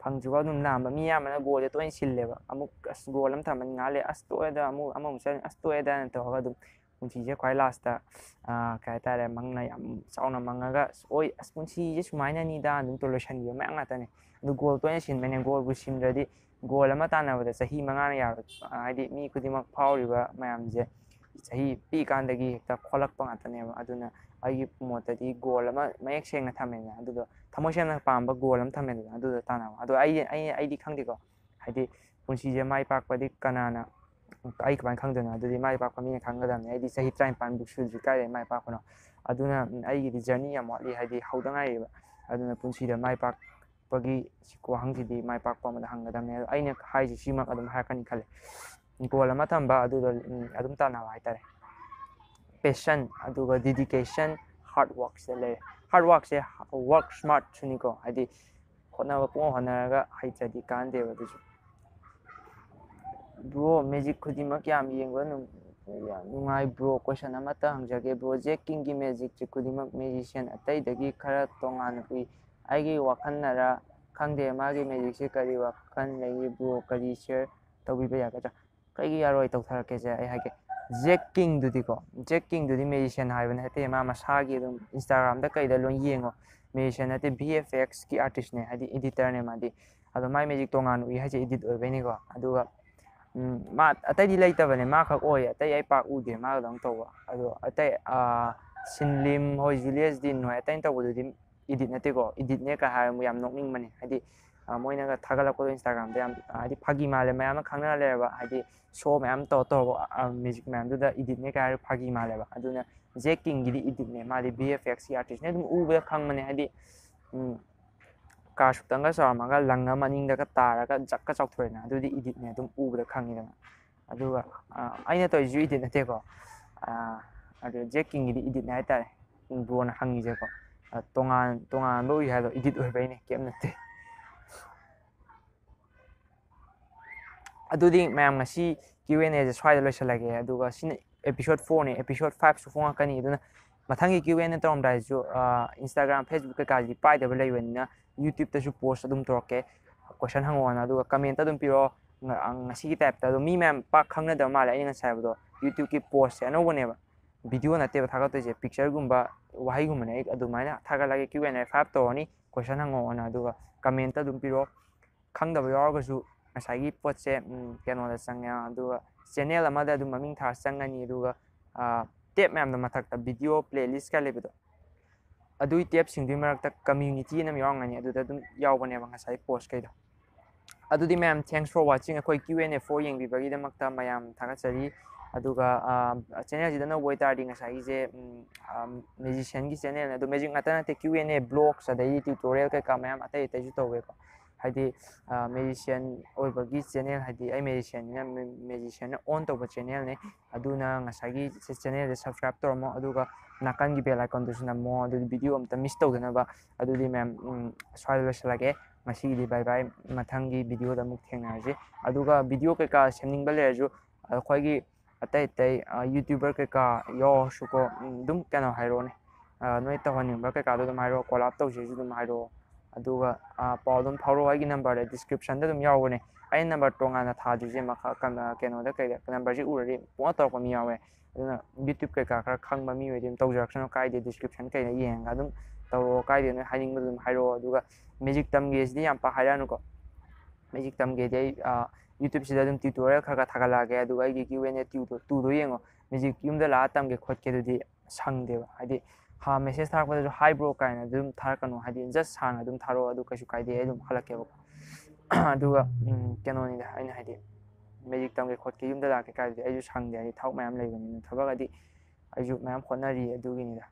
ꯐꯪꯗ꯭ꯔꯤꯐꯥꯎ ꯑꯗꯨꯝ ꯂꯥꯝꯕ ꯃꯤ ꯑꯌꯥꯝꯕꯅ ꯒꯣꯜꯁꯦ ꯇꯣꯏꯅ ꯁꯤꯜꯂꯦꯕ ꯑꯃꯨꯛ ꯒꯣꯜ ꯑꯃ ꯊꯝꯃꯅꯤ ꯉꯥꯜꯂꯦ ꯇꯣꯛꯑꯦꯗ ꯑꯃꯨꯛ ꯆꯠꯂꯅꯤ ꯇꯣꯛꯑꯦꯗꯅ ꯇꯧꯔꯒ ꯑꯗꯨꯝ ꯄꯨꯟꯁꯤꯁꯦ ꯈ꯭ꯋꯥꯏ ꯂꯥꯁꯇ ꯀꯩ ꯍꯥꯏꯇꯥꯔꯦ ꯃꯪꯅ ꯌꯥꯝ ꯆꯥꯎꯅ ꯃꯪꯉꯒ ꯄꯨꯟꯁꯤꯁꯦ ꯁꯨꯃꯥꯏꯅꯅꯤꯗ ꯑꯗꯨꯝ ꯂꯣꯏꯁꯤꯟꯈꯤꯕ ꯃꯌꯥꯝ ꯉꯥꯛꯇꯅꯦ ꯑꯗꯨ ꯒꯣꯜ ꯇꯣꯏꯅ ꯁꯤꯟꯕꯅꯦ ꯒꯣꯜꯕꯨ ꯁꯤꯟꯗ꯭ꯔꯗꯤ ꯒꯣꯜ ꯑꯃ ꯇꯥꯟꯅꯕꯗ ꯆꯍꯤ 5ꯅ ꯌꯥꯔꯣꯏ ꯍꯥꯏꯗꯤ ꯃꯤ ꯈꯨꯗꯤꯡꯃꯛ ꯐꯥꯎꯔꯤꯕ ꯃꯌꯥꯝꯁꯦ ꯆꯍꯤ ꯄꯤꯛꯏꯀꯥꯟꯗꯒꯤ ꯍꯦꯛꯇ ꯈꯣꯠꯂꯛꯄ ꯉꯥꯛꯇꯅꯦꯕ ꯑꯗꯨꯅ ꯑꯩꯒꯤ ꯃꯣꯠꯇꯗꯤ ꯒꯣꯜ ꯑꯃ ꯃꯌꯦꯛ ꯁꯦꯡꯅ ꯊꯝꯃꯦꯗꯅ ꯑꯗꯨꯗꯣ ꯊꯃꯣꯏ ꯁꯦꯡꯅ ꯄꯥꯝꯕ ꯒꯣꯜ ꯑꯃ ꯊꯝꯃꯦꯗꯅ ꯑꯗꯨꯗ ꯇꯥꯟꯅꯕ ꯑꯗꯣ ꯑꯩꯗꯤ ꯈꯪꯗꯦꯀꯣ ꯍꯥꯏꯗꯤ ꯄꯨꯟꯁꯤꯁꯦ ꯃꯥꯏ ꯄꯥꯛꯄꯗꯤ ꯀꯅꯥꯅ ꯑꯩ ꯀꯃꯥꯏꯅ ꯈꯪꯗꯣꯏꯅꯣ ꯑꯗꯨꯗꯤ ꯃꯥꯏ ꯄꯥꯛꯄ ꯃꯤꯅ ꯈꯪꯒꯗꯕꯅꯤ ꯑꯩꯗꯤ ꯆꯍꯤ 15 ꯁꯨꯗ꯭ꯔꯤ ꯀꯥꯏꯗꯩ ꯃꯥꯏ ꯄꯥꯛꯄꯅꯣ ꯑꯗꯨꯅ ꯑꯩꯒꯤꯗꯤ ꯖꯔꯅꯤ ꯌꯥꯝ ꯋꯥꯠꯂꯤ ꯍꯥꯏꯗꯤ ꯍꯧꯗ ꯉꯥꯏꯔꯤꯕ ꯑꯗꯨꯅ ꯄꯨꯟꯁꯤꯗ ꯃꯥꯏ ꯄꯥꯛꯄꯒꯤ ꯋꯥꯍꯪꯁꯤꯗꯤ ꯃꯥꯏ ꯄꯥꯛꯄ ꯑꯃꯗ ꯍꯪꯒꯗꯕꯅꯤ ꯑꯗꯣ ꯑꯩꯅ ꯍꯥꯏꯁꯤ ꯁꯤꯃꯛ ꯑꯗꯨꯝ ꯍꯥꯏꯔꯛꯀꯅꯤ ꯈꯜꯂꯦ ꯒꯣꯜ ꯑꯃ ꯊꯝꯕ ꯑꯗꯨꯗ ꯑꯗꯨꯝ ꯇꯥꯟꯅꯕ ꯍꯥꯏꯇꯥꯔꯦ ꯄꯦꯁꯟ ꯑꯗꯨꯒ ꯗꯤꯗꯤꯀꯦꯁꯟ ꯍꯥꯔꯠ ꯋꯥꯔꯛꯁꯦ ꯂꯩꯔꯦ ꯍꯥꯔꯠ ꯋꯥꯔꯛꯁꯦ ꯋꯥꯔꯛ ꯁ꯭ꯃꯥꯔꯠꯁꯨꯅꯤꯀꯣ ꯍꯥꯏꯗꯤ ꯍꯣꯠꯅꯕ ꯄꯨꯡ ꯍꯣꯠꯅꯔꯒ ꯍꯩꯇ꯭ꯔꯗꯤ ꯀꯥꯟꯅꯗꯦꯕ ꯑꯗꯨꯁꯨ ꯕ꯭ꯔꯣ ꯃꯦꯖꯤꯛ ꯈꯨꯗꯤꯡꯃꯛ ꯌꯥꯝ ꯌꯦꯡꯕ ꯅꯨꯡꯉꯥꯏ ꯕ꯭ꯔꯣ ꯀꯣꯏꯁꯟ ꯑꯃꯇ ꯍꯪꯖꯒꯦ ꯕ꯭ꯔꯣ ꯖꯦꯛ ꯀꯤꯡꯒꯤ ꯃꯦꯖꯤꯛꯁꯦ ꯈꯨꯗꯤꯡꯃꯛ ꯃꯦꯖꯤꯁꯤꯌꯟ ꯑꯇꯩꯗꯒꯤ ꯈꯔ ꯇꯣꯉꯥꯟꯅ ꯎꯏ ꯑꯩꯒꯤ ꯋꯥꯈꯜꯅꯔ ꯈꯪꯗꯦ ꯃꯥꯒꯤ ꯃꯦꯖꯤꯛꯁꯦ ꯀꯔꯤ ꯋꯥꯈꯜ ꯂꯩ ꯕ꯭ꯔꯣ ꯀꯔꯤ ꯁꯤꯌꯔ ꯇꯧꯕꯤꯕ ꯌꯥꯒꯗ꯭ꯔꯥ ꯀꯩꯒꯤ ꯌꯥꯔꯣꯏ ꯇꯧꯊꯔꯛꯀꯦꯁꯦ ꯑꯩ ꯍꯥꯏꯒꯦ ꯖꯦꯛ ꯀꯤꯡꯗꯨꯗꯤ ꯃꯦꯖꯤꯁꯤꯌꯟ ꯍꯥꯏꯕ ꯅꯠꯇꯦ ꯃꯥ ꯃꯁꯥꯒꯤ ꯑꯗꯨꯝ ꯏꯟꯁꯇꯥꯒ꯭ꯔꯥꯝꯗ ꯀꯩꯗ ꯂꯣꯏ ꯌꯦꯡꯉꯣ ꯃꯦꯖꯤꯁꯤꯌꯟ ꯅꯠꯇꯦ VFXꯒꯤ ꯑꯥꯔꯇꯤꯁꯅꯦ ꯍꯥꯏꯗꯤ ꯏꯗꯤꯇꯔꯅꯦ ꯃꯥꯗꯤ ꯑꯗꯣ ꯃꯥꯏ ꯃꯦꯖꯤꯛ ꯇꯣꯉꯥꯟꯅ ꯎꯏ ꯍꯥꯏꯁꯦ ꯏꯗꯤꯠ ꯑꯣꯏꯕꯩꯅꯤꯀꯣ ꯑꯗꯨꯒ ꯃꯥ ꯑꯇꯩꯗꯤ ꯂꯩꯇꯕꯅꯦ ꯃꯥ ꯈꯛ ꯑꯣꯏ ꯑꯇꯩ ꯑꯩ ꯄꯥꯛ ꯎꯗꯦ ꯃꯥꯒꯗꯪ ꯇꯧꯕ ꯑꯗꯣ ꯑꯇꯩ ꯁꯤꯟꯂꯤꯝ ꯍꯣꯏ ꯖꯨꯂꯤꯌꯁ ꯗꯤꯟ ꯍꯣꯏ ꯑꯇꯩꯅ ꯇꯧꯕꯗꯨꯗꯤ ꯏꯗꯤꯠ ꯅꯠꯇꯦꯀꯣ ꯏꯗꯤꯠꯅꯦ ꯀ ꯍꯥꯏꯔꯒ ꯌꯥꯝ ꯅꯣꯛꯅꯤꯡꯕꯅꯦ ꯍꯥꯏꯗꯤ ꯃꯣꯏꯅꯒ ꯊꯥꯒꯠꯂꯛꯄꯗꯣ ꯏꯟꯁꯇꯥꯒ꯭ꯔꯥꯝꯗ ꯌꯥꯝ ꯍꯥꯏꯗꯤ ꯐꯥꯒꯤ ꯃꯥꯜꯂꯦ ꯃꯌꯥꯝꯅ ꯈꯪꯅ ꯂꯩꯔꯕ ꯍꯥꯏꯗꯤ ꯁꯣ ꯃꯌꯥꯝ ꯇꯧꯔꯒ ꯃ꯭ꯌꯨꯖꯤꯛ ꯃꯌꯥꯝꯗꯨꯗ ꯏꯗꯤꯠꯅꯦ ꯀ ꯍꯥꯏꯔꯒ ꯐꯥꯒꯤ ꯃꯥꯜꯂꯦꯕ ꯑꯗꯨꯅ ꯖꯦꯛ ꯀꯤꯡꯒꯤꯗꯤ ꯏꯗꯤꯠꯅꯦ ꯃꯥꯗꯤ VFX ꯑꯥꯔꯇꯤꯁꯅꯦ ꯑꯗꯨꯝ ꯎꯕꯗ ꯈꯪꯕꯅꯦ ꯍꯥꯏꯗꯤ ꯀꯥꯔ ꯁꯨꯛꯇꯪꯒ ꯆꯥꯎꯔꯝꯃꯒ ꯂꯪ ꯑꯃ ꯃꯅꯤꯡꯗꯒ ꯇꯥꯔꯒ ꯖꯛꯀ ꯆꯥꯎꯊꯣꯛꯑꯦꯅ ꯑꯗꯨꯗꯤ ꯏꯗꯤꯠꯅꯦ ꯑꯗꯨꯝ ꯎꯕꯗ ꯈꯪꯉꯤꯗꯅ ꯑꯗꯨꯒ ꯑꯩꯅ ꯇꯧꯔꯤꯁꯤꯁꯨ ꯏꯗꯤꯠ ꯅꯠꯇꯦꯀꯣ ꯑꯗꯨ ꯖꯦꯛ ꯀꯤꯡꯒꯤꯗꯤ ꯏꯗꯤꯠꯅꯦ ꯍꯥꯏꯇꯥꯔꯦ ꯕ꯭ꯔꯣꯅ ꯍꯪꯉꯤꯁꯦꯀꯣ ꯇꯣꯉꯥꯟꯕ ꯎꯏ ꯍꯥꯏꯗꯣ ꯏꯗꯤꯠ ꯑꯣꯏꯕꯩꯅꯦ ꯀꯩꯝ ꯅꯠꯇꯦ ꯑꯗꯨꯗꯤ ꯃꯌꯥꯝ ꯉꯁꯤ QnAꯁꯦ ꯁ꯭ꯋꯥꯏꯗ ꯂꯣꯏꯁꯤꯜꯂꯒꯦ ꯑꯗꯨꯒ ꯁꯤꯅ 에피소드 4ꯅꯦ 에피소드 5ꯁꯨ ꯐꯣꯡꯉꯛꯀꯅꯤ ꯑꯗꯨꯅ ꯃꯊꯪꯒꯤ QnA ꯇꯧꯔꯝꯗꯥꯏꯁꯨ ꯏꯟꯁꯇꯥꯒ꯭ꯔꯥꯝ ꯐꯦꯁꯕꯨꯛ ꯀꯩꯀꯥꯗꯤ ꯄꯥꯏꯗꯕ ꯂꯩꯕꯅꯤ나 ꯌꯨꯇ꯭ꯌꯨꯕꯇꯁꯨ ꯄꯣꯁ ꯑꯗꯨꯝ ꯇꯧꯔꯛꯀꯦ ꯀꯣꯏꯁꯟ ꯍꯪꯉꯛꯑꯣꯅ ꯑꯗꯨꯒ ꯀꯃꯦꯟꯇ ꯑꯗꯨꯝ ꯄꯤꯔꯛꯑꯣ ꯉꯁꯤꯒꯤ ꯇꯥꯏꯞꯇ ꯑꯗꯣ ꯃꯤ ꯃꯌꯥꯝ ꯄꯥꯛ ꯈꯪꯅꯗꯕ ꯃꯥꯜꯂꯦ ꯑꯩꯅ ꯉꯁꯥꯏ ꯍꯥꯏꯕꯗꯣ ꯌꯨꯇ꯭ꯌꯨꯕꯀꯤ ꯄꯣꯁꯁꯦ ꯑꯅꯧꯕꯅꯦꯕ ꯚꯤꯗꯤꯑꯣ ꯅꯠꯇꯦꯕ ꯊꯥꯒꯠꯇꯣꯏꯁꯦ ꯄꯤꯛꯆꯔꯒꯨꯝꯕ ꯋꯥꯍꯩꯒꯨꯝꯕꯅꯦ ꯑꯩ ꯑꯗꯨꯃꯥꯏꯅ ꯊꯥꯒꯠꯂꯒꯦ QnA 5 ꯇꯧꯔꯅꯤ ꯀꯣꯏꯁꯟ ꯍꯪꯉꯛꯑꯣꯅ ꯑꯗꯨꯒ ꯀꯃꯦꯟꯇ ꯑꯗꯨꯝ ꯄꯤꯔꯛꯑꯣ ꯈꯪꯗꯕ ꯌꯥꯎꯔꯒꯁꯨ ꯉꯁꯥꯏꯒꯤ ꯄꯣꯠꯁꯦ ꯀꯩꯅꯣꯗ ꯆꯪꯉꯦ ꯑꯗꯨꯒ ꯆꯦꯅꯦꯜ ꯑꯃꯗ ꯑꯗꯨꯝ ꯃꯃꯤꯡ ꯊꯥꯔ ꯆꯪꯉꯅꯤ ꯑꯗꯨꯒ ꯇꯦꯞ ꯃꯌꯥꯝꯗ ꯃꯊꯛꯇ ꯚꯤꯗꯤꯑꯣ ꯄ꯭ꯂꯦꯂꯤꯁꯀ ꯂꯩꯕꯗꯣ ꯑꯗꯨꯒꯤ ꯇꯦꯞꯁꯤꯡꯗꯨꯒꯤ ꯃꯔꯛꯇ ꯀꯝꯃ꯭ꯌꯨꯅꯤꯇꯤ ꯑꯃ ꯌꯥꯎꯔꯝꯒꯅꯤ ꯑꯗꯨꯗ ꯑꯗꯨꯝ ꯌꯥꯎꯕꯅꯦꯕ ꯉꯁꯥꯏ ꯄꯣꯁꯈꯩꯗꯣ ꯑꯗꯨꯗꯤ ꯃꯌꯥꯝ ꯊꯦꯡꯛꯁ ꯐꯣꯔ ꯋꯥꯆꯤꯡ ꯑꯩꯈꯣꯏ QnA 4 ꯌꯦꯡꯕꯤꯕꯒꯤꯗꯃꯛꯇ ꯃꯌꯥꯝ ꯊꯥꯒꯠꯆꯔꯤ ꯑꯗꯨꯒ ꯆꯦꯅꯦꯜꯁꯤꯗ ꯑꯅꯧꯕ ꯑꯣꯏꯇꯥꯔꯗꯤ ꯉꯁꯥꯏꯒꯤꯁꯦ ꯃꯦꯖꯤꯁꯤꯌꯟꯒꯤ ꯆꯦꯅꯦꯜꯅꯦ ꯑꯗꯣ ꯃꯦꯖꯤꯛ ꯉꯥꯛꯇ ꯅꯠꯇꯦ QnA ꯕ꯭ꯂꯣꯛꯁ ꯑꯗꯩꯗꯤ ꯇ꯭ꯌꯨꯇꯣꯔꯤꯌꯦꯜ ꯀꯩꯀꯥ ꯃꯌꯥꯝ ꯑꯇꯩ ꯑꯇꯩꯁꯨ ꯇꯧꯋꯦꯀꯣ ꯍꯥꯏꯗꯤ ꯃꯦꯖꯤꯁꯤꯌꯟ ꯑꯣꯏꯕꯒꯤ ꯆꯦꯅꯦꯜ ꯍꯥꯏꯗꯤ ꯑꯩ ꯃꯦꯖꯤꯁꯤꯌꯟꯅꯤꯅ ꯃꯦꯖꯤꯁꯤꯌꯟꯅ ꯑꯣꯟ ꯇꯧꯕ ꯆꯦꯅꯦꯜꯅꯦ ꯑꯗꯨꯅ ꯉꯁꯥꯏꯒꯤ ꯆꯦꯅꯦꯜꯁꯦ ꯁꯕꯁꯀ꯭ꯔꯥꯏꯞ ꯇꯧꯔꯝꯃꯣ ꯑꯗꯨꯒ ꯅꯥꯀꯟꯒꯤ ꯕꯦꯜ ꯑꯥꯏꯀꯣꯟꯗꯨꯁꯨ ꯅꯝꯃꯣ ꯑꯗꯨꯗꯤ ꯚꯤꯗꯤꯑꯣ ꯑꯝꯇ ꯃꯤꯁ ꯇꯧꯗꯅꯕ ꯑꯗꯨꯗꯤ ꯃꯌꯥꯝ ꯁ꯭ꯋꯥꯏꯗ ꯂꯣꯏꯁꯤꯜꯂꯒꯦ ꯉꯁꯤꯒꯤꯗꯤ ꯕꯥꯏ ꯕꯥꯏ ꯃꯊꯪꯒꯤ ꯚꯤꯗꯤꯑꯣꯗ ꯑꯃꯨꯛ ꯊꯦꯡꯅꯔꯁꯤ ꯑꯗꯨꯒ ꯚꯤꯗꯤꯑꯣ ꯀꯩꯀꯥ ꯁꯦꯝꯅꯤꯡꯕ ꯂꯩꯔꯁꯨ ꯑꯩꯈꯣꯏꯒꯤ ꯑꯇꯩ ꯌꯨꯇ꯭ꯌꯨꯕꯔ ꯀꯩꯀꯥ ꯌꯥꯎꯔꯁꯨꯀꯣ ꯑꯗꯨꯝ ꯀꯩꯅꯣ ꯍꯥꯏꯔꯛꯑꯣꯅꯦ ꯅꯣꯏ ꯇꯧꯍꯟꯅꯤꯡꯕ ꯀꯩꯀꯥꯗꯣ ꯑꯗꯨꯝ ꯍꯥꯏꯔꯛꯑꯣ ꯀꯣꯂꯥꯞ ꯇꯧꯁꯤꯁꯨ ꯑꯗꯨꯝ ꯍꯥꯏꯔꯛꯑꯣ ꯑꯗꯨꯒ ꯄꯥꯎ ꯑꯗꯨꯝ ꯐꯥꯎꯔꯛꯑꯣ ꯑꯩꯒꯤ ꯅꯝꯕꯔꯗ ꯗꯤꯁꯀ꯭ꯔꯤꯞꯁꯟꯗ ꯑꯗꯨꯝ ꯌꯥꯎꯕꯅꯦ ꯑꯩꯅ ꯅꯝꯕꯔ ꯇꯣꯉꯥꯟꯅ ꯊꯥꯗ꯭ꯔꯤꯁꯦ ꯀꯩꯅꯣꯗ ꯀꯩꯗ ꯅꯝꯕꯔꯁꯤ ꯎꯔꯗꯤ ꯄꯨꯡꯇꯧ ꯇꯧꯔꯛꯄ ꯃꯤ ꯌꯥꯎꯋꯦ ꯑꯗꯨꯅ ꯌꯨꯇ꯭ꯌꯨꯕ ꯀꯩꯀꯥ ꯈꯔ ꯈꯪꯕ ꯃꯤ ꯑꯣꯏꯗꯤ ꯑꯗꯨꯝ ꯇꯧꯖꯔꯛꯁꯅꯨ ꯀꯥꯏꯗꯦ ꯗꯤꯁꯀ꯭ꯔꯤꯞꯁꯟ ꯀꯩꯗ ꯌꯦꯡꯉꯒ ꯑꯗꯨꯝ ꯇꯧꯔꯛꯑꯣ ꯀꯥꯏꯗꯦ ꯅꯣꯏ ꯍꯥꯏꯅꯤꯡꯕꯗꯨ ꯑꯗꯨꯝ ꯍꯥꯏꯔꯛꯑꯣ ꯑꯗꯨꯒ ꯃꯦꯖꯤꯛ ꯇꯝꯒꯦꯁꯤꯗꯤ ꯌꯥꯝ ꯄꯥꯛ ꯍꯥꯏꯔꯛꯑꯅꯨꯀꯣ ꯃꯦꯖꯤꯛ ꯇꯝꯒꯦꯗꯤ ꯑꯩ ꯌꯨꯇ꯭ꯌꯨꯕꯁꯤꯗ ꯑꯗꯨꯝ ꯇ꯭ꯌꯨꯇꯣꯔꯤꯌꯦꯜ ꯈꯔ ꯊꯥꯒꯠꯂꯛꯑꯒꯦ ꯑꯗꯨꯒ ꯑꯩꯒꯤ QnA 2ꯗꯣ ꯌꯦꯡꯉꯣ ꯃꯦꯖꯤꯛ ꯌꯨꯝꯗ ꯂꯥꯛꯑ ꯇꯝꯒꯦ ꯈꯣꯠꯀꯦꯗꯨꯗꯤ ꯁꯪꯗꯦꯕ ꯍꯥꯏꯗꯤ ꯃꯦꯁꯦꯖ ꯊꯥꯔꯛꯄꯗꯁꯨ ꯍꯥꯏꯕ꯭ꯔꯣ ꯀꯥꯏꯅ ꯑꯗꯨꯝ ꯊꯥꯔꯛꯀꯅꯨ ꯍꯥꯏꯗꯤ ꯖꯁ ꯁꯥꯡꯅ ꯑꯗꯨꯝ ꯊꯥꯔꯛꯑꯣ ꯑꯗꯨ ꯀꯩꯁꯨ ꯀꯥꯏꯗꯦ ꯑꯩ ꯑꯗꯨꯝ ꯍꯜꯂꯛꯀꯦꯕꯀꯣ ꯑꯗꯨꯒ ꯀꯩꯅꯣꯅꯤꯗ ꯑꯩꯅ ꯍꯥꯏꯗꯤ ꯃꯦꯖꯤꯛ ꯇꯝꯒꯦ ꯈꯣꯠꯀꯦ ꯌꯨꯝꯗ ꯂꯥꯛꯀꯦ ꯀꯥꯏꯗꯨꯗꯤ ꯑꯩꯁꯨ ꯁꯪꯗꯦ ꯍꯥꯏꯗꯤ ꯊꯕꯛ ꯃꯌꯥꯝ ꯂꯩꯕꯅꯤꯅ ꯊꯕꯛ ꯑꯗꯤ ꯑꯩꯁꯨ ꯃꯌꯥꯝ ꯍꯣꯠꯅꯔꯤ ꯑꯗꯨꯒꯤꯅꯤꯗ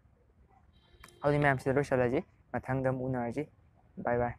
ꯑꯗꯨꯗꯤ ꯃꯌꯥꯝ ꯁꯤꯗ ꯂꯣꯏꯁꯤꯜꯂꯁꯤ ꯃꯊꯪꯗ ꯑꯃꯨꯛ ꯎꯅꯔꯁꯤ ꯕꯥꯏ ꯕꯥꯏ